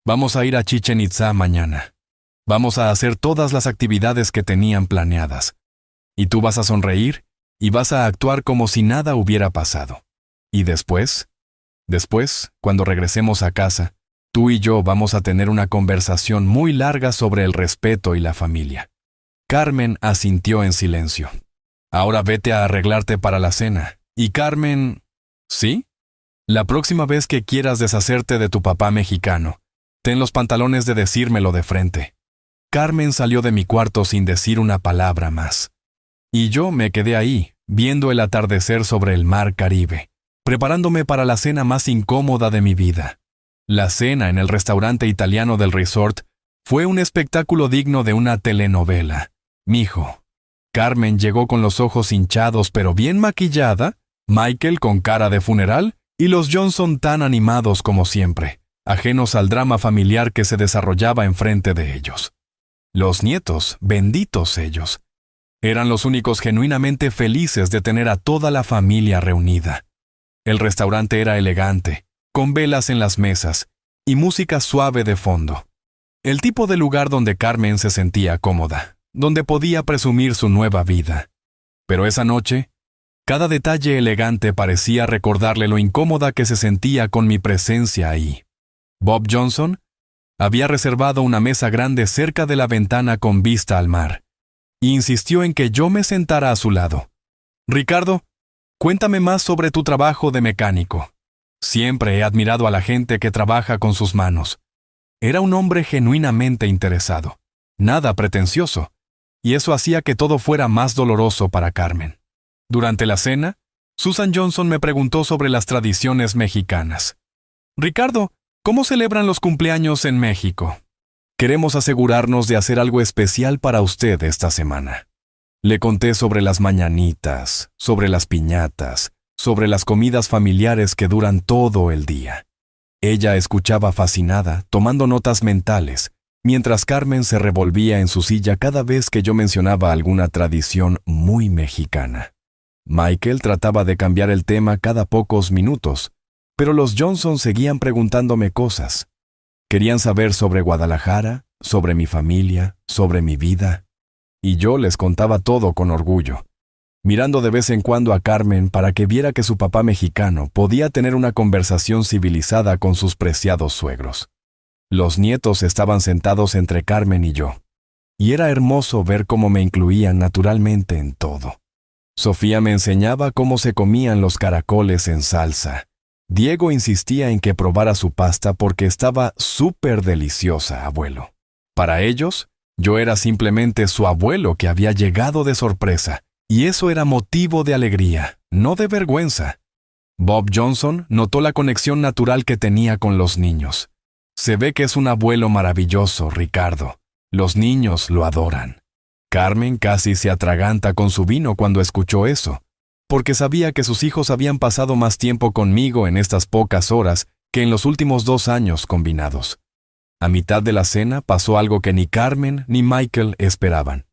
Vamos a ir a Chichén Itzá mañana. Vamos a hacer todas las actividades que tenían planeadas. Y tú vas a sonreír y vas a actuar como si nada hubiera pasado. Y después, cuando regresemos a casa, tú y yo vamos a tener una conversación muy larga sobre el respeto y la familia. Carmen asintió en silencio. Ahora vete a arreglarte para la cena. Y Carmen... ¿Sí? La próxima vez que quieras deshacerte de tu papá mexicano, ten los pantalones de decírmelo de frente. Carmen salió de mi cuarto sin decir una palabra más. Y yo me quedé ahí, viendo el atardecer sobre el mar Caribe, preparándome para la cena más incómoda de mi vida. La cena en el restaurante italiano del resort fue un espectáculo digno de una telenovela. Mijo. Carmen llegó con los ojos hinchados pero bien maquillada, Michael con cara de funeral y los Johnson tan animados como siempre, ajenos al drama familiar que se desarrollaba enfrente de ellos. Los nietos, benditos ellos, eran los únicos genuinamente felices de tener a toda la familia reunida. El restaurante era elegante, con velas en las mesas y música suave de fondo. El tipo de lugar donde Carmen se sentía cómoda, donde podía presumir su nueva vida. Pero esa noche, cada detalle elegante parecía recordarle lo incómoda que se sentía con mi presencia ahí. Bob Johnson había reservado una mesa grande cerca de la ventana con vista al mar, e insistió en que yo me sentara a su lado. «Ricardo, cuéntame más sobre tu trabajo de mecánico. Siempre he admirado a la gente que trabaja con sus manos». Era un hombre genuinamente interesado, nada pretencioso, y eso hacía que todo fuera más doloroso para Carmen. Durante la cena, Susan Johnson me preguntó sobre las tradiciones mexicanas. «Ricardo, ¿cómo celebran los cumpleaños en México? Queremos asegurarnos de hacer algo especial para usted esta semana». Le conté sobre las mañanitas, sobre las piñatas, sobre las comidas familiares que duran todo el día. Ella escuchaba fascinada, tomando notas mentales, mientras Carmen se revolvía en su silla cada vez que yo mencionaba alguna tradición muy mexicana. Michael trataba de cambiar el tema cada pocos minutos, pero los Johnson seguían preguntándome cosas. Querían saber sobre Guadalajara, sobre mi familia, sobre mi vida. Y yo les contaba todo con orgullo, mirando de vez en cuando a Carmen para que viera que su papá mexicano podía tener una conversación civilizada con sus preciados suegros. Los nietos estaban sentados entre Carmen y yo, y era hermoso ver cómo me incluían naturalmente en todo. Sofía me enseñaba cómo se comían los caracoles en salsa. Diego insistía en que probara su pasta porque estaba súper deliciosa, abuelo. Para ellos, yo era simplemente su abuelo que había llegado de sorpresa, y eso era motivo de alegría, no de vergüenza. Bob Johnson notó la conexión natural que tenía con los niños. «Se ve que es un abuelo maravilloso, Ricardo. Los niños lo adoran». Carmen casi se atraganta con su vino cuando escuchó eso, porque sabía que sus hijos habían pasado más tiempo conmigo en estas pocas horas que en los últimos 2 años combinados. A mitad de la cena pasó algo que ni Carmen ni Michael esperaban.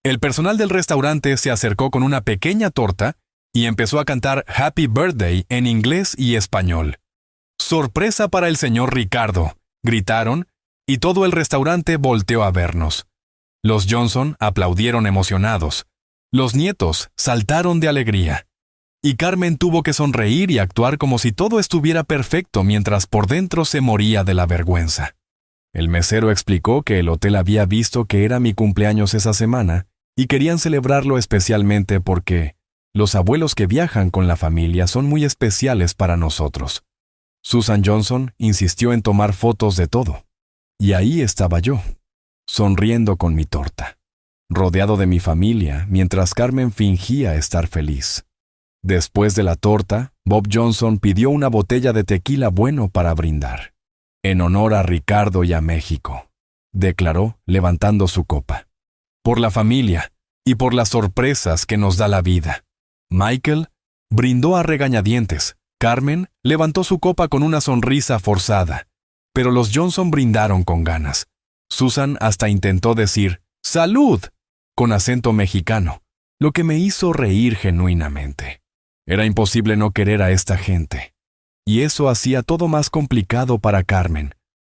El personal del restaurante se acercó con una pequeña torta y empezó a cantar Happy Birthday en inglés y español. «Sorpresa para el señor Ricardo», gritaron, y todo el restaurante volteó a vernos. Los Johnson aplaudieron emocionados. Los nietos saltaron de alegría. Y Carmen tuvo que sonreír y actuar como si todo estuviera perfecto mientras por dentro se moría de la vergüenza. El mesero explicó que el hotel había visto que era mi cumpleaños esa semana y querían celebrarlo especialmente porque los abuelos que viajan con la familia son muy especiales para nosotros. Susan Johnson insistió en tomar fotos de todo. Y ahí estaba yo, sonriendo con mi torta, rodeado de mi familia, mientras Carmen fingía estar feliz. Después de la torta, Bob Johnson pidió una botella de tequila bueno para brindar. «En honor a Ricardo y a México», declaró, levantando su copa. «Por la familia y por las sorpresas que nos da la vida». Michael brindó a regañadientes. Carmen levantó su copa con una sonrisa forzada, pero los Johnson brindaron con ganas. Susan hasta intentó decir «¡Salud!» con acento mexicano, lo que me hizo reír genuinamente. Era imposible no querer a esta gente. Y eso hacía todo más complicado para Carmen,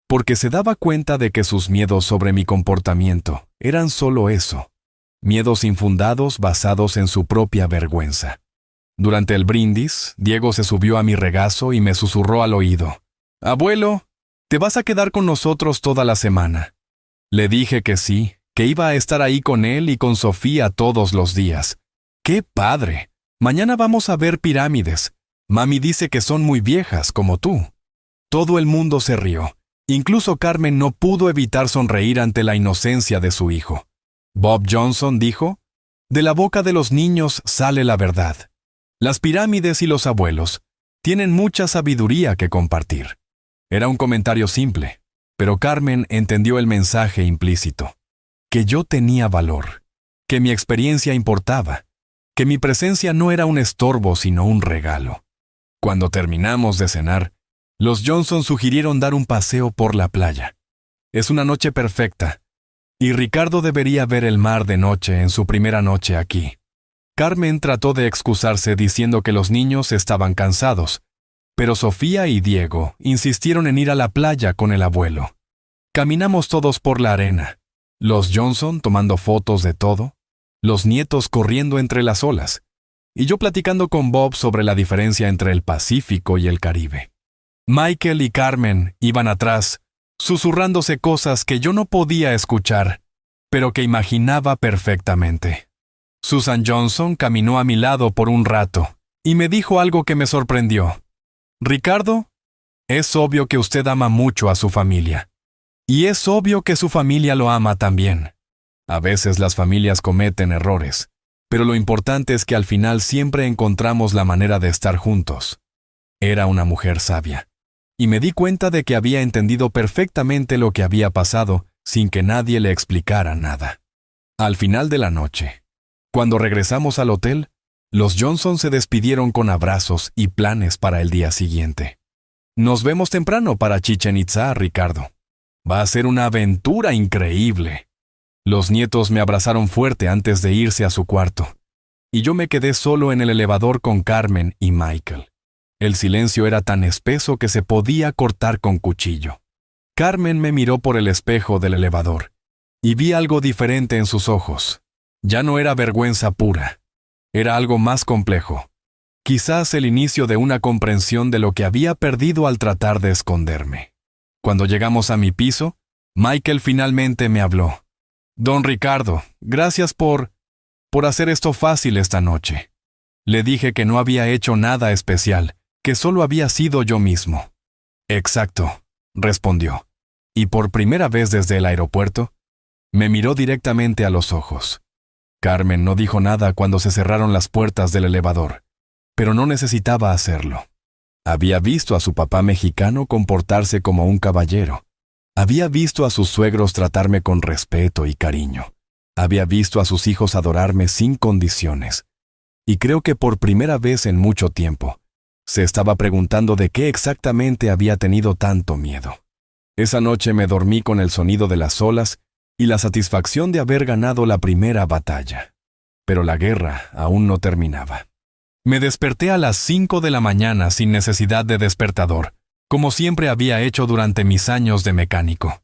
porque se daba cuenta de que sus miedos sobre mi comportamiento eran solo eso, miedos infundados basados en su propia vergüenza. Durante el brindis, Diego se subió a mi regazo y me susurró al oído: «Abuelo, ¿te vas a quedar con nosotros toda la semana?» Le dije que sí, que iba a estar ahí con él y con Sofía todos los días. ¡Qué padre! Mañana vamos a ver pirámides. Mami dice que son muy viejas, como tú. Todo el mundo se rió. Incluso Carmen no pudo evitar sonreír ante la inocencia de su hijo. Bob Johnson dijo: De la boca de los niños sale la verdad. Las pirámides y los abuelos tienen mucha sabiduría que compartir. Era un comentario simple, pero Carmen entendió el mensaje implícito. Que yo tenía valor, que mi experiencia importaba, que mi presencia no era un estorbo sino un regalo. Cuando terminamos de cenar, los Johnson sugirieron dar un paseo por la playa. Es una noche perfecta, y Ricardo debería ver el mar de noche en su primera noche aquí. Carmen trató de excusarse diciendo que los niños estaban cansados, pero Sofía y Diego insistieron en ir a la playa con el abuelo. Caminamos todos por la arena, los Johnson tomando fotos de todo, los nietos corriendo entre las olas, y yo platicando con Bob sobre la diferencia entre el Pacífico y el Caribe. Michael y Carmen iban atrás, susurrándose cosas que yo no podía escuchar, pero que imaginaba perfectamente. Susan Johnson caminó a mi lado por un rato y me dijo algo que me sorprendió. Ricardo, es obvio que usted ama mucho a su familia. Y es obvio que su familia lo ama también. A veces las familias cometen errores, pero lo importante es que al final siempre encontramos la manera de estar juntos. Era una mujer sabia, y me di cuenta de que había entendido perfectamente lo que había pasado sin que nadie le explicara nada. Al final de la noche, cuando regresamos al hotel, los Johnson se despidieron con abrazos y planes para el día siguiente. Nos vemos temprano para Chichén Itzá, Ricardo. Va a ser una aventura increíble. Los nietos me abrazaron fuerte antes de irse a su cuarto, y yo me quedé solo en el elevador con Carmen y Michael. El silencio era tan espeso que se podía cortar con cuchillo. Carmen me miró por el espejo del elevador, y vi algo diferente en sus ojos. Ya no era vergüenza pura. Era algo más complejo. Quizás el inicio de una comprensión de lo que había perdido al tratar de esconderme. Cuando llegamos a mi piso, Michael finalmente me habló. Don Ricardo, gracias por hacer esto fácil esta noche. Le dije que no había hecho nada especial, que solo había sido yo mismo. Exacto, respondió. Y por primera vez desde el aeropuerto, me miró directamente a los ojos. Carmen no dijo nada cuando se cerraron las puertas del elevador, pero no necesitaba hacerlo. Había visto a su papá mexicano comportarse como un caballero. Había visto a sus suegros tratarme con respeto y cariño. Había visto a sus hijos adorarme sin condiciones. Y creo que por primera vez en mucho tiempo, se estaba preguntando de qué exactamente había tenido tanto miedo. Esa noche me dormí con el sonido de las olas y la satisfacción de haber ganado la primera batalla. Pero la guerra aún no terminaba. Me desperté a las 5 de la mañana sin necesidad de despertador, como siempre había hecho durante mis años de mecánico.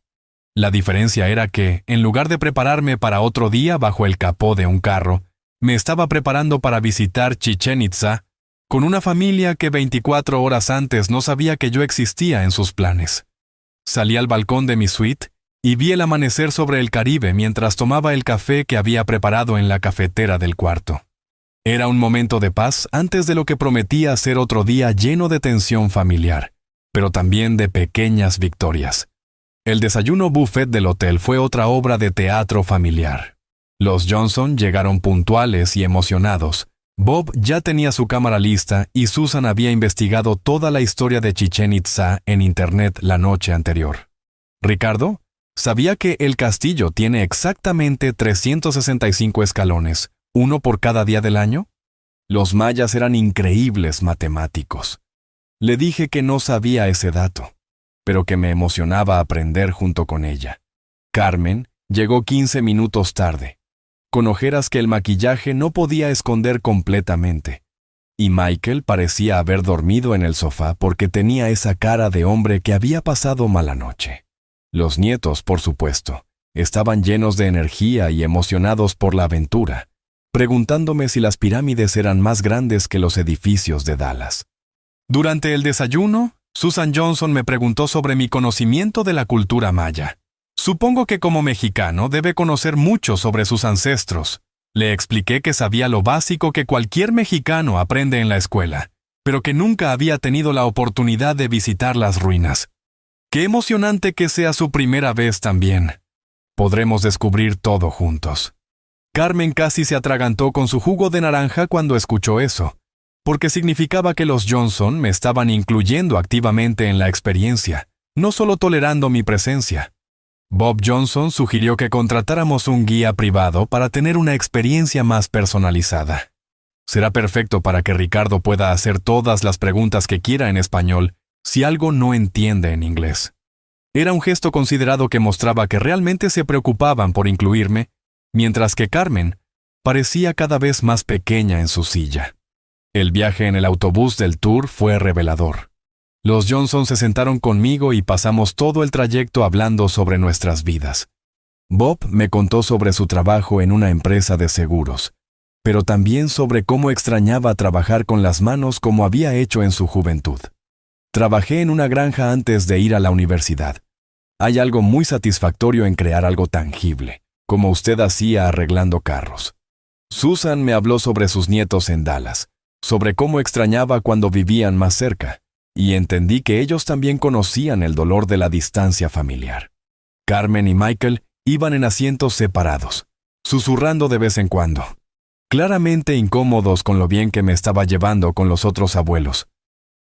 La diferencia era que, en lugar de prepararme para otro día bajo el capó de un carro, me estaba preparando para visitar Chichén Itzá con una familia que 24 horas antes no sabía que yo existía en sus planes. Salí al balcón de mi suite y vi el amanecer sobre el Caribe mientras tomaba el café que había preparado en la cafetera del cuarto. Era un momento de paz antes de lo que prometía ser otro día lleno de tensión familiar, pero también de pequeñas victorias. El desayuno buffet del hotel fue otra obra de teatro familiar. Los Johnson llegaron puntuales y emocionados. Bob ya tenía su cámara lista y Susan había investigado toda la historia de Chichén Itzá en internet la noche anterior. Ricardo sabía que el castillo tiene exactamente 365 escalones, uno por cada día del año. Los mayas eran increíbles matemáticos. Le dije que no sabía ese dato, pero que me emocionaba aprender junto con ella. Carmen llegó 15 minutos tarde, con ojeras que el maquillaje no podía esconder completamente, y Michael parecía haber dormido en el sofá porque tenía esa cara de hombre que había pasado mala noche. Los nietos, por supuesto, estaban llenos de energía y emocionados por la aventura, preguntándome si las pirámides eran más grandes que los edificios de Dallas. Durante el desayuno, Susan Johnson me preguntó sobre mi conocimiento de la cultura maya. Supongo que como mexicano debe conocer mucho sobre sus ancestros. Le expliqué que sabía lo básico que cualquier mexicano aprende en la escuela, pero que nunca había tenido la oportunidad de visitar las ruinas. Qué emocionante que sea su primera vez también. Podremos descubrir todo juntos. Carmen casi se atragantó con su jugo de naranja cuando escuchó eso, porque significaba que los Johnson me estaban incluyendo activamente en la experiencia, no solo tolerando mi presencia. Bob Johnson sugirió que contratáramos un guía privado para tener una experiencia más personalizada. Será perfecto para que Ricardo pueda hacer todas las preguntas que quiera en español si algo no entiende en inglés. Era un gesto considerado que mostraba que realmente se preocupaban por incluirme, mientras que Carmen parecía cada vez más pequeña en su silla. El viaje en el autobús del tour fue revelador. Los Johnson se sentaron conmigo y pasamos todo el trayecto hablando sobre nuestras vidas. Bob me contó sobre su trabajo en una empresa de seguros, pero también sobre cómo extrañaba trabajar con las manos como había hecho en su juventud. Trabajé en una granja antes de ir a la universidad. Hay algo muy satisfactorio en crear algo tangible, como usted hacía arreglando carros. Susan me habló sobre sus nietos en Dallas, sobre cómo extrañaba cuando vivían más cerca, y entendí que ellos también conocían el dolor de la distancia familiar. Carmen y Michael iban en asientos separados, susurrando de vez en cuando, claramente incómodos con lo bien que me estaba llevando con los otros abuelos.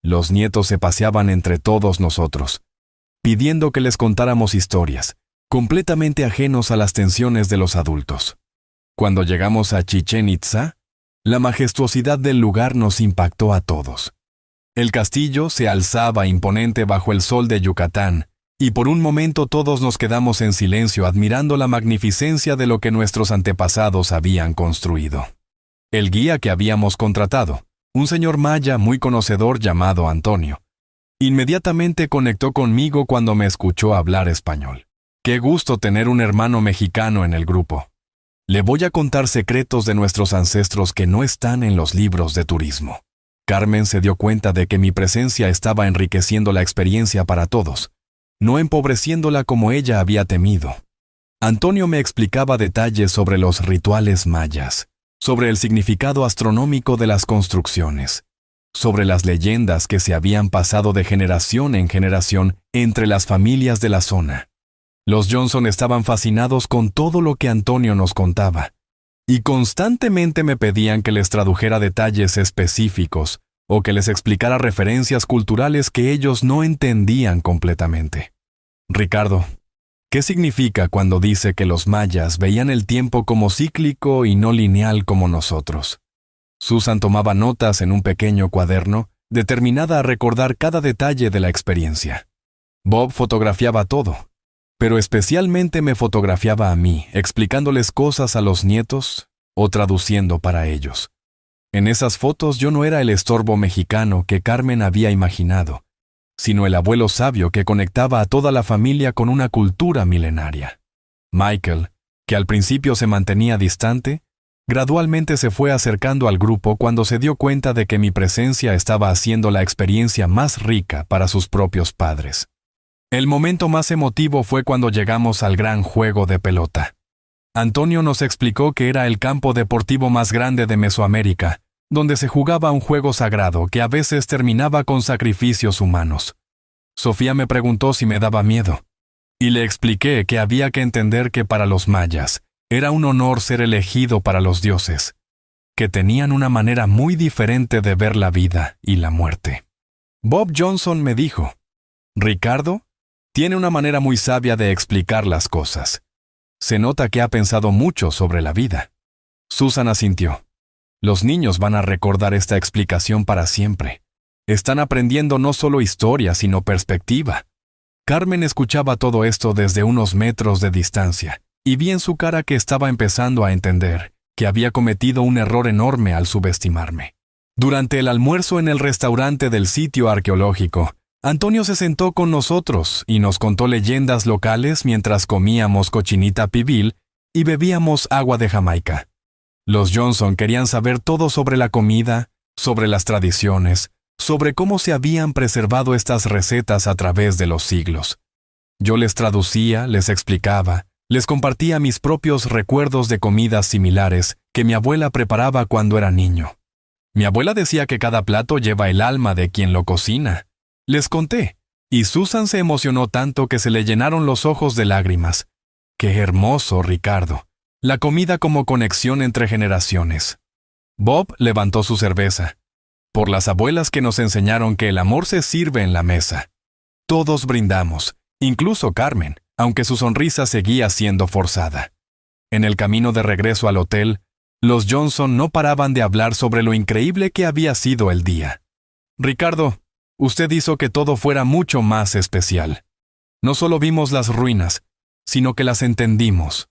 Los nietos se paseaban entre todos nosotros, pidiendo que les contáramos historias, completamente ajenos a las tensiones de los adultos. Cuando llegamos a Chichén Itzá, la majestuosidad del lugar nos impactó a todos. El castillo se alzaba imponente bajo el sol de Yucatán, y por un momento todos nos quedamos en silencio admirando la magnificencia de lo que nuestros antepasados habían construido. El guía que habíamos contratado, un señor maya muy conocedor llamado Antonio, inmediatamente conectó conmigo cuando me escuchó hablar español. Qué gusto tener un hermano mexicano en el grupo. Le voy a contar secretos de nuestros ancestros que no están en los libros de turismo. Carmen se dio cuenta de que mi presencia estaba enriqueciendo la experiencia para todos, no empobreciéndola como ella había temido. Antonio me explicaba detalles sobre los rituales mayas, sobre el significado astronómico de las construcciones, sobre las leyendas que se habían pasado de generación en generación entre las familias de la zona. Los Johnson estaban fascinados con todo lo que Antonio nos contaba, y constantemente me pedían que les tradujera detalles específicos o que les explicara referencias culturales que ellos no entendían completamente. Ricardo, ¿qué significa cuando dice que los mayas veían el tiempo como cíclico y no lineal como nosotros? Susan tomaba notas en un pequeño cuaderno, determinada a recordar cada detalle de la experiencia. Bob fotografiaba todo, pero especialmente me fotografiaba a mí, explicándoles cosas a los nietos o traduciendo para ellos. En esas fotos yo no era el estorbo mexicano que Carmen había imaginado, sino el abuelo sabio que conectaba a toda la familia con una cultura milenaria. Michael, que al principio se mantenía distante, gradualmente se fue acercando al grupo cuando se dio cuenta de que mi presencia estaba haciendo la experiencia más rica para sus propios padres. El momento más emotivo fue cuando llegamos al gran juego de pelota. Antonio nos explicó que era el campo deportivo más grande de Mesoamérica, donde se jugaba un juego sagrado que a veces terminaba con sacrificios humanos. Sofía me preguntó si me daba miedo, y le expliqué que había que entender que para los mayas era un honor ser elegido para los dioses, que tenían una manera muy diferente de ver la vida y la muerte. Bob Johnson me dijo, «Ricardo tiene una manera muy sabia de explicar las cosas. Se nota que ha pensado mucho sobre la vida». Susan asintió. Los niños van a recordar esta explicación para siempre. Están aprendiendo no solo historia, sino perspectiva. Carmen escuchaba todo esto desde unos metros de distancia, y vi en su cara que estaba empezando a entender que había cometido un error enorme al subestimarme. Durante el almuerzo en el restaurante del sitio arqueológico, Antonio se sentó con nosotros y nos contó leyendas locales mientras comíamos cochinita pibil y bebíamos agua de Jamaica. Los Johnson querían saber todo sobre la comida, sobre las tradiciones, sobre cómo se habían preservado estas recetas a través de los siglos. Yo les traducía, les explicaba, les compartía mis propios recuerdos de comidas similares que mi abuela preparaba cuando era niño. Mi abuela decía que cada plato lleva el alma de quien lo cocina. Les conté, y Susan se emocionó tanto que se le llenaron los ojos de lágrimas. ¡Qué hermoso, Ricardo! La comida como conexión entre generaciones. Bob levantó su cerveza. Por las abuelas que nos enseñaron que el amor se sirve en la mesa. Todos brindamos, incluso Carmen, aunque su sonrisa seguía siendo forzada. En el camino de regreso al hotel, los Johnson no paraban de hablar sobre lo increíble que había sido el día. Ricardo, usted hizo que todo fuera mucho más especial. No solo vimos las ruinas, sino que las entendimos.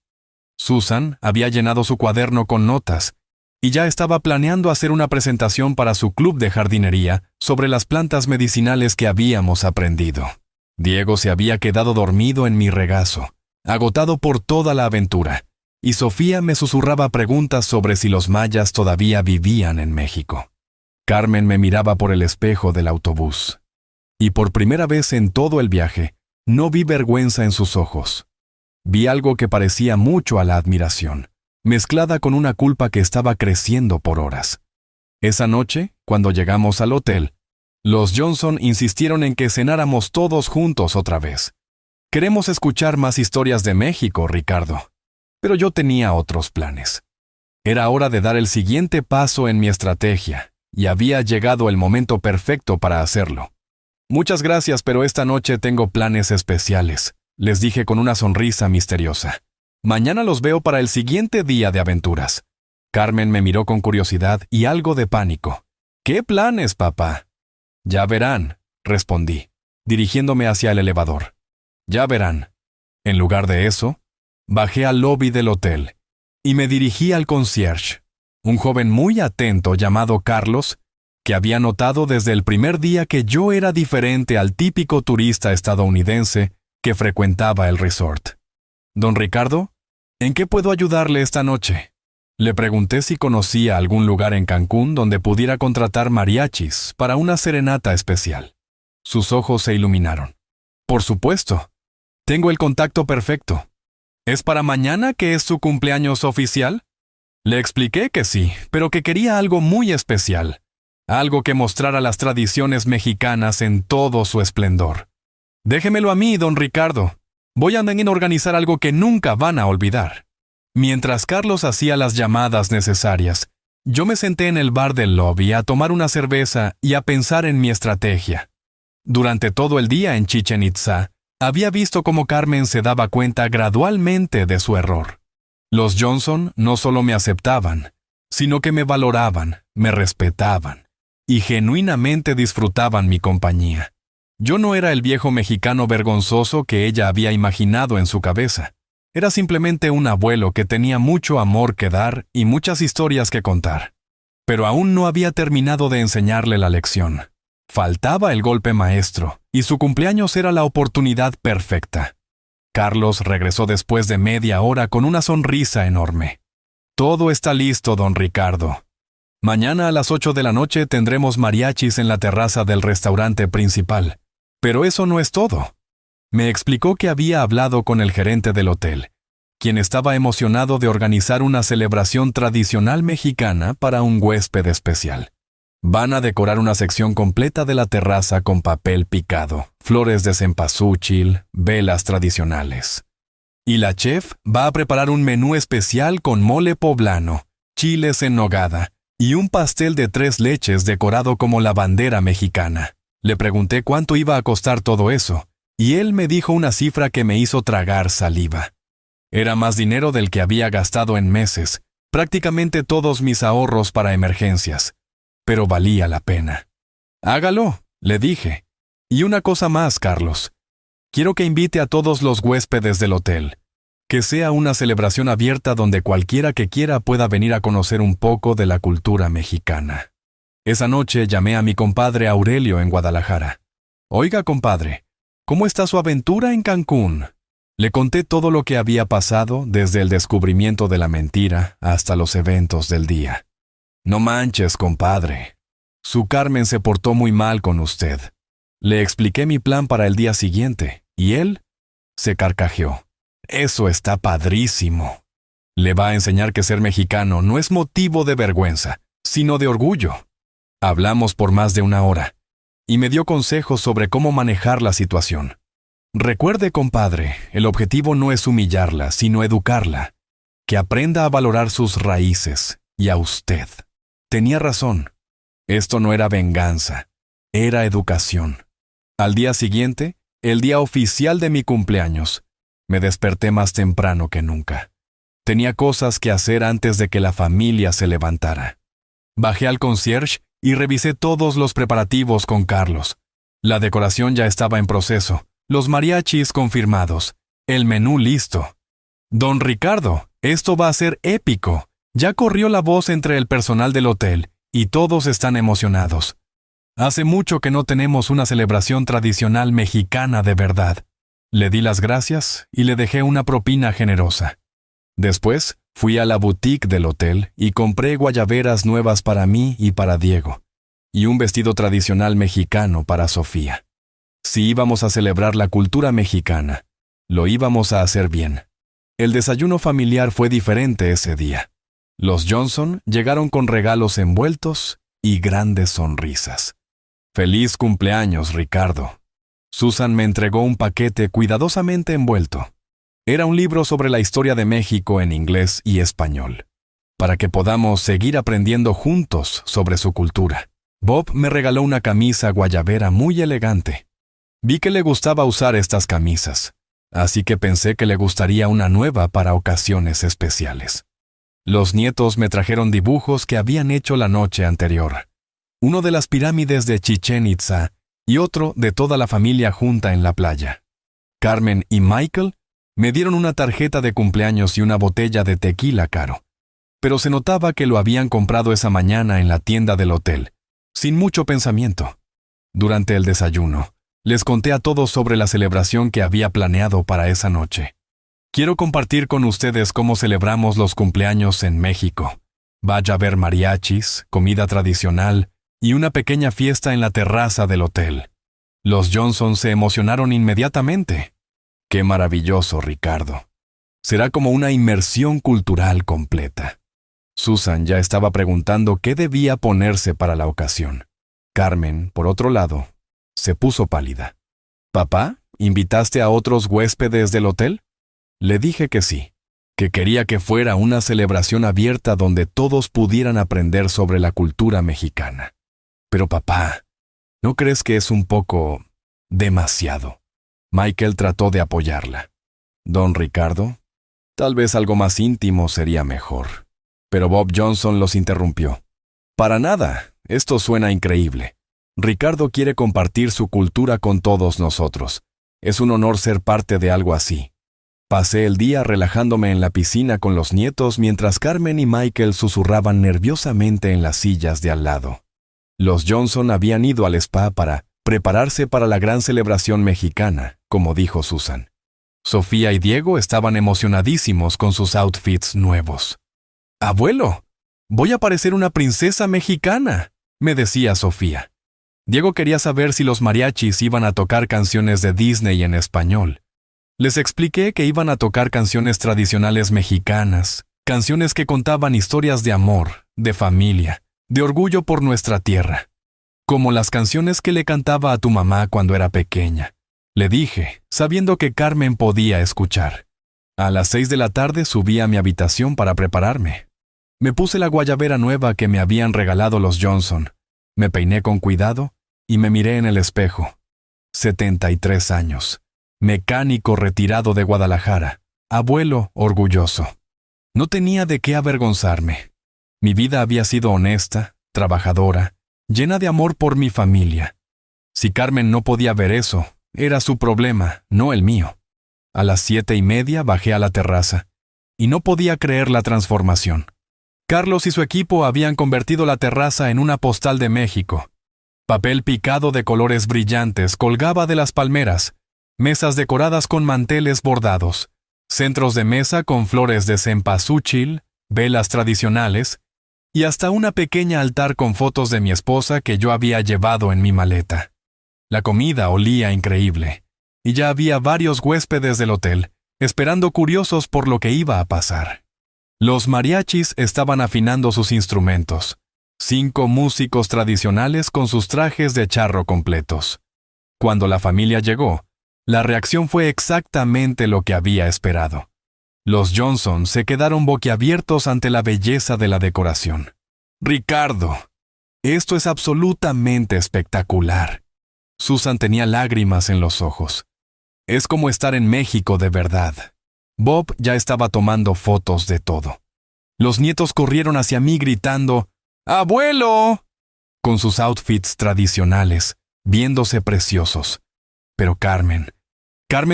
Susan había llenado su cuaderno con notas y ya estaba planeando hacer una presentación para su club de jardinería sobre las plantas medicinales que habíamos aprendido. Diego se había quedado dormido en mi regazo, agotado por toda la aventura, y Sofía me susurraba preguntas sobre si los mayas todavía vivían en México. Carmen me miraba por el espejo del autobús, y por primera vez en todo el viaje, no vi vergüenza en sus ojos. Vi algo que parecía mucho a la admiración, mezclada con una culpa que estaba creciendo por horas. Esa noche, cuando llegamos al hotel, los Johnson insistieron en que cenáramos todos juntos otra vez. Queremos escuchar más historias de México, Ricardo. Pero yo tenía otros planes. Era hora de dar el siguiente paso en mi estrategia, y había llegado el momento perfecto para hacerlo. Muchas gracias, pero esta noche tengo planes especiales, les dije con una sonrisa misteriosa. Mañana los veo para el siguiente día de aventuras. Carmen me miró con curiosidad y algo de pánico. ¿Qué planes, papá? Ya verán, respondí, dirigiéndome hacia el elevador. Ya verán. En lugar de eso, bajé al lobby del hotel y me dirigí al concierge, un joven muy atento llamado Carlos, que había notado desde el primer día que yo era diferente al típico turista estadounidense que frecuentaba el resort. Don Ricardo, ¿en qué puedo ayudarle esta noche? Le pregunté si conocía algún lugar en Cancún donde pudiera contratar mariachis para una serenata especial. Sus ojos se iluminaron. Por supuesto. Tengo el contacto perfecto. ¿Es para mañana que es su cumpleaños oficial? Le expliqué que sí, pero que quería algo muy especial. Algo que mostrara las tradiciones mexicanas en todo su esplendor. Déjemelo a mí, don Ricardo. Voy a organizar algo que nunca van a olvidar. Mientras Carlos hacía las llamadas necesarias, yo me senté en el bar del lobby a tomar una cerveza y a pensar en mi estrategia. Durante todo el día en Chichén Itzá, había visto cómo Carmen se daba cuenta gradualmente de su error. Los Johnson no solo me aceptaban, sino que me valoraban, me respetaban y genuinamente disfrutaban mi compañía. Yo no era el viejo mexicano vergonzoso que ella había imaginado en su cabeza. Era simplemente un abuelo que tenía mucho amor que dar y muchas historias que contar. Pero aún no había terminado de enseñarle la lección. Faltaba el golpe maestro, y su cumpleaños era la oportunidad perfecta. Carlos regresó después de media hora con una sonrisa enorme. Todo está listo, don Ricardo. Mañana a las 8 de la noche tendremos mariachis en la terraza del restaurante principal. Pero eso no es todo. Me explicó que había hablado con el gerente del hotel, quien estaba emocionado de organizar una celebración tradicional mexicana para un huésped especial. Van a decorar una sección completa de la terraza con papel picado, flores de cempasúchil, velas tradicionales. Y la chef va a preparar un menú especial con mole poblano, chiles en nogada y un pastel de 3 leches decorado como la bandera mexicana. Le pregunté cuánto iba a costar todo eso, y él me dijo una cifra que me hizo tragar saliva. Era más dinero del que había gastado en meses, prácticamente todos mis ahorros para emergencias. Pero valía la pena. Hágalo, le dije. Y una cosa más, Carlos. Quiero que invite a todos los huéspedes del hotel. Que sea una celebración abierta donde cualquiera que quiera pueda venir a conocer un poco de la cultura mexicana. Esa noche llamé a mi compadre Aurelio en Guadalajara. Oiga, compadre, ¿cómo está su aventura en Cancún? Le conté todo lo que había pasado desde el descubrimiento de la mentira hasta los eventos del día. No manches, compadre. Su Carmen se portó muy mal con usted. Le expliqué mi plan para el día siguiente, y él se carcajeó. Eso está padrísimo. Le va a enseñar que ser mexicano no es motivo de vergüenza, sino de orgullo. Hablamos por más de 1 hora, y me dio consejos sobre cómo manejar la situación. Recuerde, compadre, el objetivo no es humillarla, sino educarla. que aprenda a valorar sus raíces y a usted. Tenía razón. Esto no era venganza, era educación. Al día siguiente, el día oficial de mi cumpleaños, me desperté más temprano que nunca. Tenía cosas que hacer antes de que la familia se levantara. Bajé al concierge y revisé todos los preparativos con Carlos. La decoración ya estaba en proceso, los mariachis confirmados, el menú listo. Don Ricardo, esto va a ser épico. Ya corrió la voz entre el personal del hotel y todos están emocionados. Hace mucho que no tenemos una celebración tradicional mexicana de verdad. Le di las gracias y le dejé una propina generosa. Después, fui a la boutique del hotel y compré guayaberas nuevas para mí y para Diego, y un vestido tradicional mexicano para Sofía. Si íbamos a celebrar la cultura mexicana, lo íbamos a hacer bien. El desayuno familiar fue diferente ese día. Los Johnson llegaron con regalos envueltos y grandes sonrisas. Feliz cumpleaños, Ricardo. Susan me entregó un paquete cuidadosamente envuelto. Era un libro sobre la historia de México en inglés y español, para que podamos seguir aprendiendo juntos sobre su cultura. Bob me regaló una camisa guayabera muy elegante. Vi que le gustaba usar estas camisas, así que pensé que le gustaría una nueva para ocasiones especiales. Los nietos me trajeron dibujos que habían hecho la noche anterior. Uno de las pirámides de Chichén Itzá y otro de toda la familia junta en la playa. Carmen y Michael me dieron una tarjeta de cumpleaños y una botella de tequila caro, pero se notaba que lo habían comprado esa mañana en la tienda del hotel, sin mucho pensamiento. Durante el desayuno, les conté a todos sobre la celebración que había planeado para esa noche. Quiero compartir con ustedes cómo celebramos los cumpleaños en México. Vaya a haber mariachis, comida tradicional y una pequeña fiesta en la terraza del hotel. Los Johnson se emocionaron inmediatamente. ¡Qué maravilloso, Ricardo! Será como una inmersión cultural completa. Susan ya estaba preguntando qué debía ponerse para la ocasión. Carmen, por otro lado, se puso pálida. «¿Papá, invitaste a otros huéspedes del hotel?» Le dije que sí, que quería que fuera una celebración abierta donde todos pudieran aprender sobre la cultura mexicana. «Pero papá, ¿no crees que es un poco demasiado?» Michael trató de apoyarla. «Don Ricardo, tal vez algo más íntimo sería mejor». Pero Bob Johnson los interrumpió. «Para nada, esto suena increíble. Ricardo quiere compartir su cultura con todos nosotros. Es un honor ser parte de algo así». Pasé el día relajándome en la piscina con los nietos mientras Carmen y Michael susurraban nerviosamente en las sillas de al lado. Los Johnson habían ido al spa para prepararse para la gran celebración mexicana, como dijo Susan. Sofía y Diego estaban emocionadísimos con sus outfits nuevos. «Abuelo, voy a parecer una princesa mexicana», me decía Sofía. Diego quería saber si los mariachis iban a tocar canciones de Disney en español. Les expliqué que iban a tocar canciones tradicionales mexicanas, canciones que contaban historias de amor, de familia, de orgullo por nuestra tierra, como las canciones que le cantaba a tu mamá cuando era pequeña. Le dije, sabiendo que Carmen podía escuchar. A las 6 de la tarde subí a mi habitación para prepararme. Me puse la guayabera nueva que me habían regalado los Johnson. Me peiné con cuidado y me miré en el espejo. 73 años. Mecánico retirado de Guadalajara. Abuelo orgulloso. No tenía de qué avergonzarme. Mi vida había sido honesta, trabajadora, llena de amor por mi familia. Si Carmen no podía ver eso, era su problema, no el mío. A las 7:30 bajé a la terraza, y no podía creer la transformación. Carlos y su equipo habían convertido la terraza en una postal de México. Papel picado de colores brillantes colgaba de las palmeras, mesas decoradas con manteles bordados, centros de mesa con flores de cempasúchil, velas tradicionales, y hasta una pequeña altar con fotos de mi esposa que yo había llevado en mi maleta. La comida olía increíble, y ya había varios huéspedes del hotel, esperando curiosos por lo que iba a pasar. Los mariachis estaban afinando sus instrumentos. 5 músicos tradicionales con sus trajes de charro completos. Cuando la familia llegó, la reacción fue exactamente lo que había esperado. Los Johnson se quedaron boquiabiertos ante la belleza de la decoración. «Ricardo, esto es absolutamente espectacular». Susan tenía lágrimas en los ojos. «Es como estar en México de verdad». Bob ya estaba tomando fotos de todo. Los nietos corrieron hacia mí gritando, «¡Abuelo!», con sus outfits tradicionales, viéndose preciosos. Pero Carmen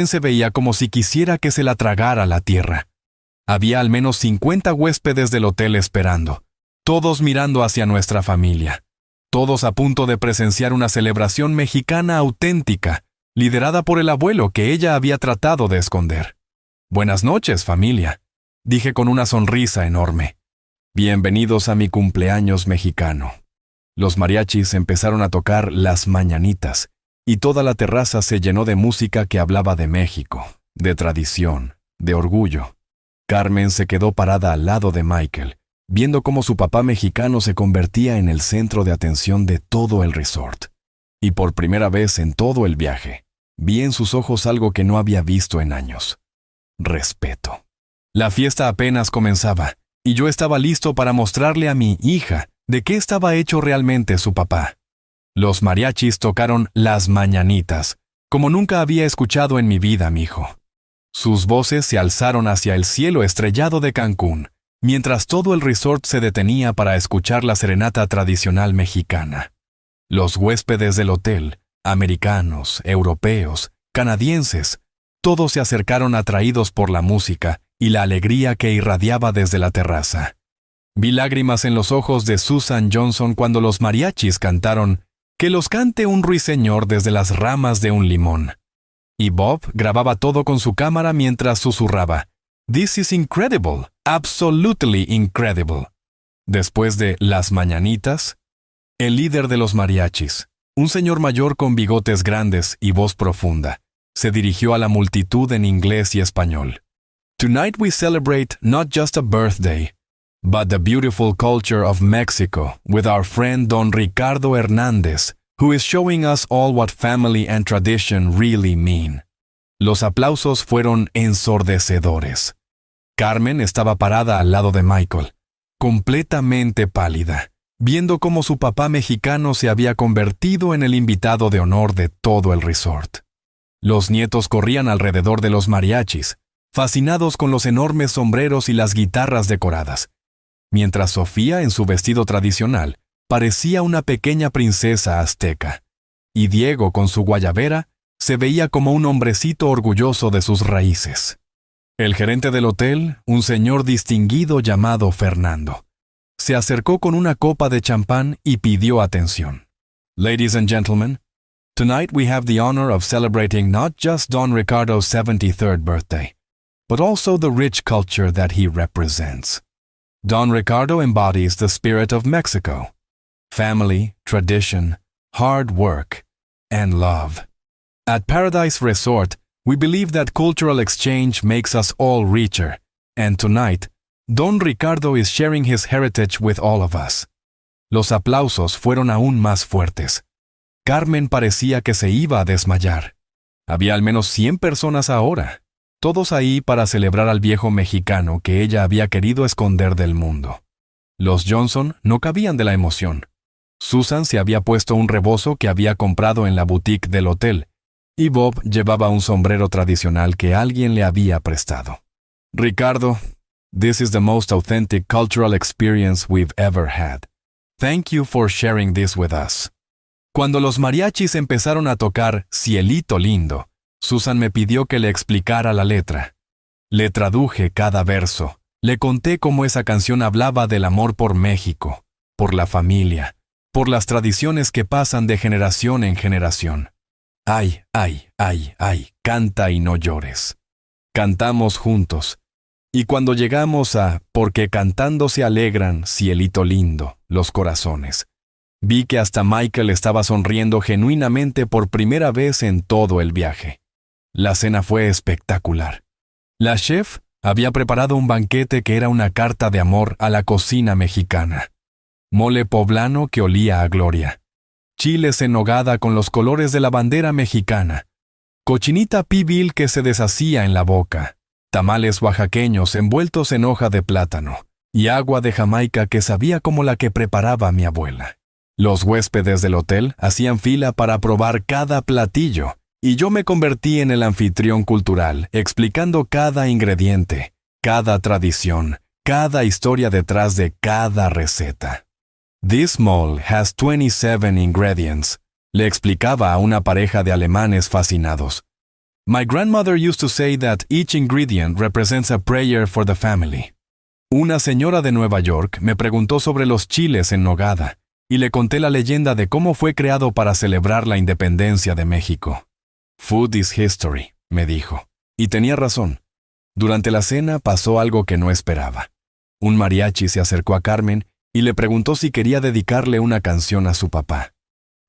se veía como si quisiera que se la tragara la tierra. Había al menos 50 huéspedes del hotel esperando, todos mirando hacia nuestra familia, todos a punto de presenciar una celebración mexicana auténtica, liderada por el abuelo que ella había tratado de esconder. «Buenas noches, familia», dije con una sonrisa enorme. «Bienvenidos a mi cumpleaños mexicano». Los mariachis empezaron a tocar Las Mañanitas, y toda la terraza se llenó de música que hablaba de México, de tradición, de orgullo. Carmen se quedó parada al lado de Michael, viendo cómo su papá mexicano se convertía en el centro de atención de todo el resort. Y por primera vez en todo el viaje, vi en sus ojos algo que no había visto en años: respeto. La fiesta apenas comenzaba, y yo estaba listo para mostrarle a mi hija de qué estaba hecho realmente su papá. Los mariachis tocaron Las Mañanitas, como nunca había escuchado en mi vida, mijo. Sus voces se alzaron hacia el cielo estrellado de Cancún, mientras todo el resort se detenía para escuchar la serenata tradicional mexicana. Los huéspedes del hotel, americanos, europeos, canadienses, todos se acercaron atraídos por la música y la alegría que irradiaba desde la terraza. Vi lágrimas en los ojos de Susan Johnson cuando los mariachis cantaron «Que los cante un ruiseñor desde las ramas de un limón». Y Bob grababa todo con su cámara mientras susurraba «This is incredible, absolutely incredible». Después de Las Mañanitas, el líder de los mariachis, un señor mayor con bigotes grandes y voz profunda, se dirigió a la multitud en inglés y español. «Tonight we celebrate not just a birthday, but the beautiful culture of Mexico with our friend Don Ricardo Hernández, who is showing us all what family and tradition really mean». Los aplausos fueron ensordecedores. Carmen estaba parada al lado de Michael, completamente pálida, viendo cómo su papá mexicano se había convertido en el invitado de honor de todo el resort. Los nietos corrían alrededor de los mariachis, fascinados con los enormes sombreros y las guitarras decoradas, mientras Sofía, en su vestido tradicional, parecía una pequeña princesa azteca, y Diego, con su guayabera, se veía como un hombrecito orgulloso de sus raíces. El gerente del hotel, un señor distinguido llamado Fernando, se acercó con una copa de champán y pidió atención. «Ladies and gentlemen, tonight we have the honor of celebrating not just Don Ricardo's 73rd birthday, but also the rich culture that he represents. Don Ricardo embodies the spirit of Mexico: family, tradition, hard work, and love. At Paradise Resort, we believe that cultural exchange makes us all richer, and tonight, Don Ricardo is sharing his heritage with all of us». Los aplausos fueron aún más fuertes. Carmen parecía que se iba a desmayar. Había al menos 100 personas ahora, todos ahí para celebrar al viejo mexicano que ella había querido esconder del mundo. Los Johnson no cabían de la emoción. Susan se había puesto un rebozo que había comprado en la boutique del hotel, y Bob llevaba un sombrero tradicional que alguien le había prestado. «Ricardo, this is the most authentic cultural experience we've ever had. Thank you for sharing this with us». Cuando los mariachis empezaron a tocar Cielito Lindo, Susan me pidió que le explicara la letra. Le traduje cada verso, le conté cómo esa canción hablaba del amor por México, por la familia, por las tradiciones que pasan de generación en generación. «Ay, ay, ay, ay, canta y no llores». Cantamos juntos, y cuando llegamos a «Porque cantando se alegran, cielito lindo, los corazones», vi que hasta Michael estaba sonriendo genuinamente por primera vez en todo el viaje. La cena fue espectacular. La chef había preparado un banquete que era una carta de amor a la cocina mexicana. Mole poblano que olía a gloria. Chiles en nogada con los colores de la bandera mexicana. Cochinita pibil que se deshacía en la boca. tamales oaxaqueños envueltos en hoja de plátano y agua de Jamaica que sabía como la que preparaba mi abuela. Los huéspedes del hotel hacían fila para probar cada platillo, y yo me convertí en el anfitrión cultural, explicando cada ingrediente, cada tradición, cada historia detrás de cada receta. This mold has 27 ingredients, le explicaba a una pareja de alemanes fascinados. My grandmother used to say that each ingredient represents a prayer for the family. Una señora de Nueva York me preguntó sobre los chiles en nogada, y le conté la leyenda de cómo fue creado para celebrar la independencia de México. Food is history, me dijo. Y tenía razón. Durante la cena pasó algo que no esperaba. Un mariachi se acercó a Carmen y le preguntó si quería dedicarle una canción a su papá.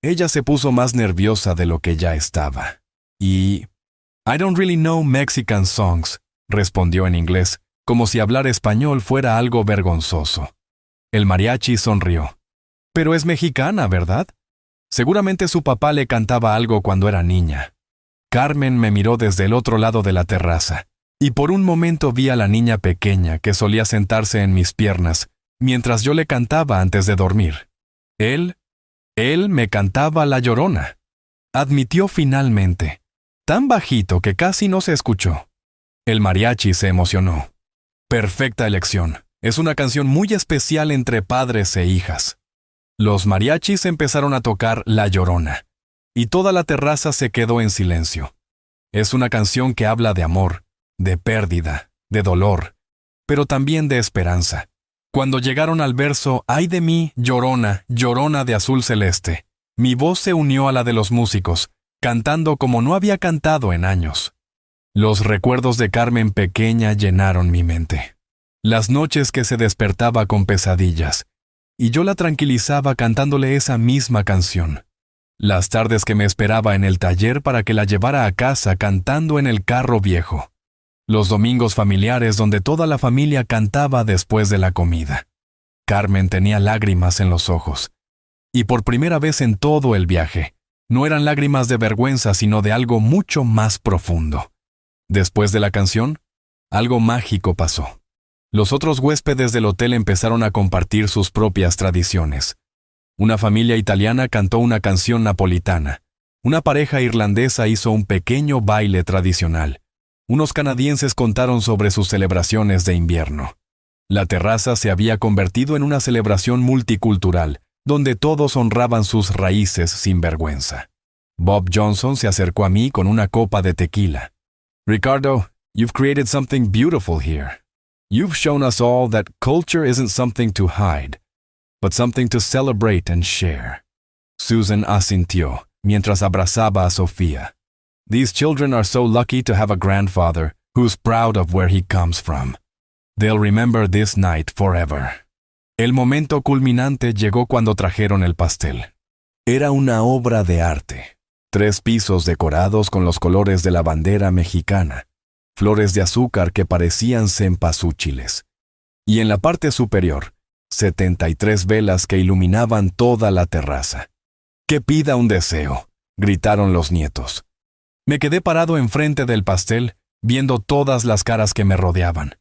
Ella se puso más nerviosa de lo que ya estaba. I don't really know Mexican songs, respondió en inglés, como si hablar español fuera algo vergonzoso. El mariachi sonrió. Pero es mexicana, ¿verdad? Seguramente su papá le cantaba algo cuando era niña. Carmen me miró desde el otro lado de la terraza, y por un momento vi a la niña pequeña que solía sentarse en mis piernas, mientras yo le cantaba antes de dormir. Él me cantaba La Llorona. Admitió finalmente, tan bajito que casi no se escuchó. El mariachi se emocionó. Perfecta elección. Es una canción muy especial entre padres e hijas. Los mariachis empezaron a tocar La Llorona, y toda la terraza se quedó en silencio. Es una canción que habla de amor, de pérdida, de dolor, pero también de esperanza. Cuando llegaron al verso «Ay de mí, llorona, llorona de azul celeste», mi voz se unió a la de los músicos, cantando como no había cantado en años. Los recuerdos de Carmen pequeña llenaron mi mente. Las noches que se despertaba con pesadillas, y yo la tranquilizaba cantándole esa misma canción. Las tardes que me esperaba en el taller para que la llevara a casa cantando en el carro viejo. Los domingos familiares donde toda la familia cantaba después de la comida. Carmen tenía lágrimas en los ojos. Y por primera vez en todo el viaje, no eran lágrimas de vergüenza sino de algo mucho más profundo. Después de la canción, algo mágico pasó. Los otros huéspedes del hotel empezaron a compartir sus propias tradiciones. Una familia italiana cantó una canción napolitana. Una pareja irlandesa hizo un pequeño baile tradicional. Unos canadienses contaron sobre sus celebraciones de invierno. La terraza se había convertido en una celebración multicultural, donde todos honraban sus raíces sin vergüenza. Bob Johnson se acercó a mí con una copa de tequila. Ricardo, you've created something beautiful here. You've shown us all that culture isn't something to hide, but something to celebrate and share. Susan asintió, mientras abrazaba a Sofía. These children are so lucky to have a grandfather who's proud of where he comes from. They'll remember this night forever. El momento culminante llegó cuando trajeron el pastel. Era una obra de arte. 3 pisos decorados con los colores de la bandera mexicana, flores de azúcar que parecían cempasúchiles. Y en la parte superior, 73 velas que iluminaban toda la terraza. «¡Que pida un deseo!», gritaron los nietos. Me quedé parado enfrente del pastel, viendo todas las caras que me rodeaban.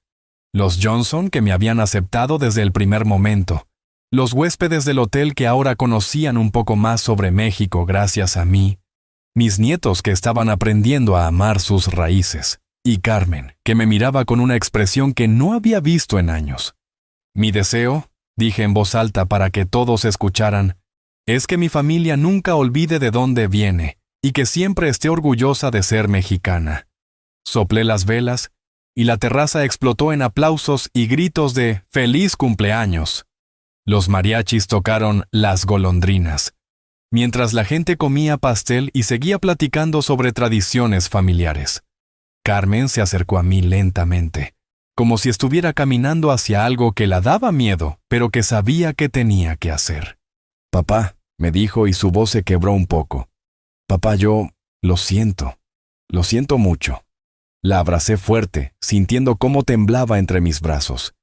Los Johnson, que me habían aceptado desde el primer momento. Los huéspedes del hotel que ahora conocían un poco más sobre México gracias a mí. Mis nietos que estaban aprendiendo a amar sus raíces. Y Carmen, que me miraba con una expresión que no había visto en años. Mi deseo, dije en voz alta para que todos escucharan, es que mi familia nunca olvide de dónde viene y que siempre esté orgullosa de ser mexicana. Soplé las velas y la terraza explotó en aplausos y gritos de «¡Feliz cumpleaños!». Los mariachis tocaron Las Golondrinas, mientras la gente comía pastel y seguía platicando sobre tradiciones familiares. Carmen se acercó a mí lentamente, como si estuviera caminando hacia algo que la daba miedo, pero que sabía que tenía que hacer. «Papá», me dijo y su voz se quebró un poco. «Papá, yo lo siento mucho». La abracé fuerte, sintiendo cómo temblaba entre mis brazos.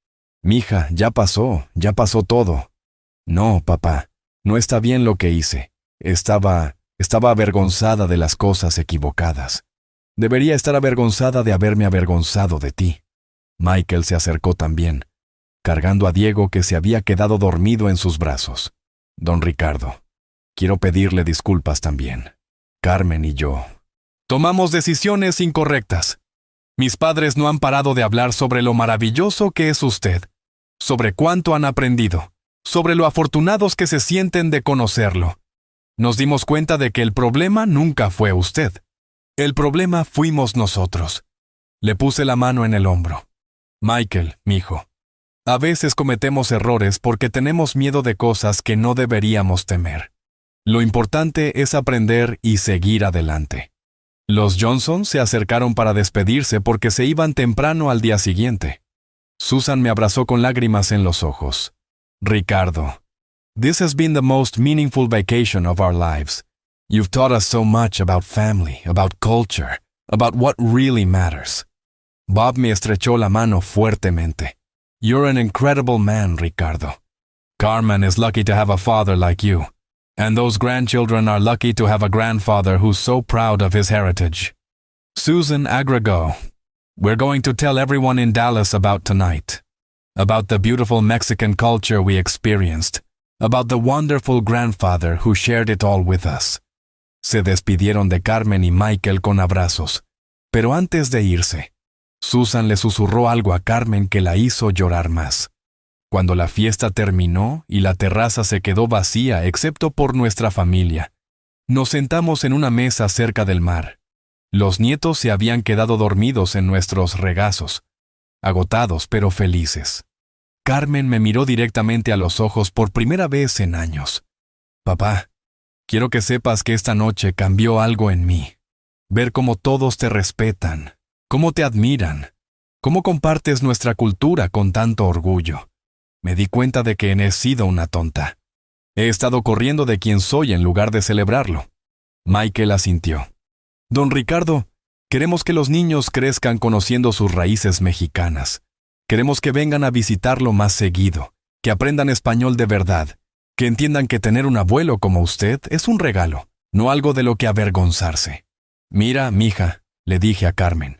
«Mija, ya pasó todo». «No, papá, no está bien lo que hice. Estaba avergonzada de las cosas equivocadas». Debería estar avergonzada de haberme avergonzado de ti. Michael se acercó también, cargando a Diego que se había quedado dormido en sus brazos. Don Ricardo, quiero pedirle disculpas también. Carmen y yo tomamos decisiones incorrectas. Mis padres no han parado de hablar sobre lo maravilloso que es usted, sobre cuánto han aprendido, sobre lo afortunados que se sienten de conocerlo. Nos dimos cuenta de que el problema nunca fue usted. El problema fuimos nosotros. Le puse la mano en el hombro. Michael, mijo, a veces cometemos errores porque tenemos miedo de cosas que no deberíamos temer. Lo importante es aprender y seguir adelante. Los Johnson se acercaron para despedirse porque se iban temprano al día siguiente. Susan me abrazó con lágrimas en los ojos. Ricardo, this has been the most meaningful vacation of our lives. You've taught us so much about family, about culture, about what really matters. Bob me estrechó la mano fuertemente. You're an incredible man, Ricardo. Carmen is lucky to have a father like you. And those grandchildren are lucky to have a grandfather who's so proud of his heritage. Susan agregó, we're going to tell everyone in Dallas about tonight. About the beautiful Mexican culture we experienced. About the wonderful grandfather who shared it all with us. Se despidieron de Carmen y Michael con abrazos. Pero antes de irse, Susan le susurró algo a Carmen que la hizo llorar más. Cuando la fiesta terminó y la terraza se quedó vacía excepto por nuestra familia, nos sentamos en una mesa cerca del mar. Los nietos se habían quedado dormidos en nuestros regazos, agotados pero felices. Carmen me miró directamente a los ojos por primera vez en años. Papá, quiero que sepas que esta noche cambió algo en mí. Ver cómo todos te respetan, cómo te admiran, cómo compartes nuestra cultura con tanto orgullo. Me di cuenta de que he sido una tonta. He estado corriendo de quien soy en lugar de celebrarlo. Michael asintió. Don Ricardo, queremos que los niños crezcan conociendo sus raíces mexicanas. Queremos que vengan a visitarlo más seguido, que aprendan español de verdad, que entiendan que tener un abuelo como usted es un regalo, no algo de lo que avergonzarse. Mira, mija, le dije a Carmen,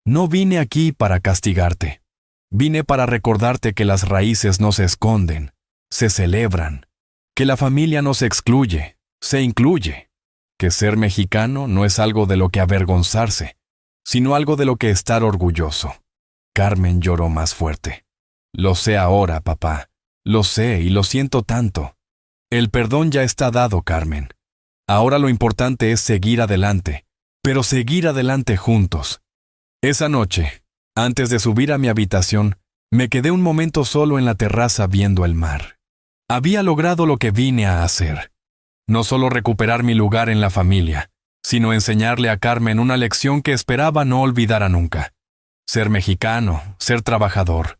no vine aquí para castigarte. Vine para recordarte que las raíces no se esconden, se celebran, que la familia no se excluye, se incluye, que ser mexicano no es algo de lo que avergonzarse, sino algo de lo que estar orgulloso. Carmen lloró más fuerte. Lo sé ahora, papá, lo sé y lo siento tanto. El perdón ya está dado, Carmen. Ahora lo importante es seguir adelante, pero seguir adelante juntos. Esa noche, antes de subir a mi habitación, me quedé un momento solo en la terraza viendo el mar. Había logrado lo que vine a hacer. No solo recuperar mi lugar en la familia, sino enseñarle a Carmen una lección que esperaba no olvidara nunca. Ser mexicano, ser trabajador,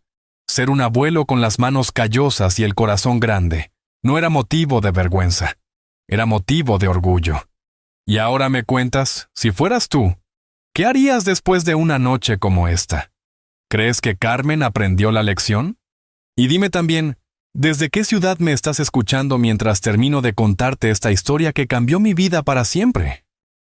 ser un abuelo con las manos callosas y el corazón grande, no era motivo de vergüenza, era motivo de orgullo. Y ahora me cuentas, si fueras tú, ¿qué harías después de una noche como esta? ¿Crees que Carmen aprendió la lección? Y dime también, ¿desde qué ciudad me estás escuchando mientras termino de contarte esta historia que cambió mi vida para siempre?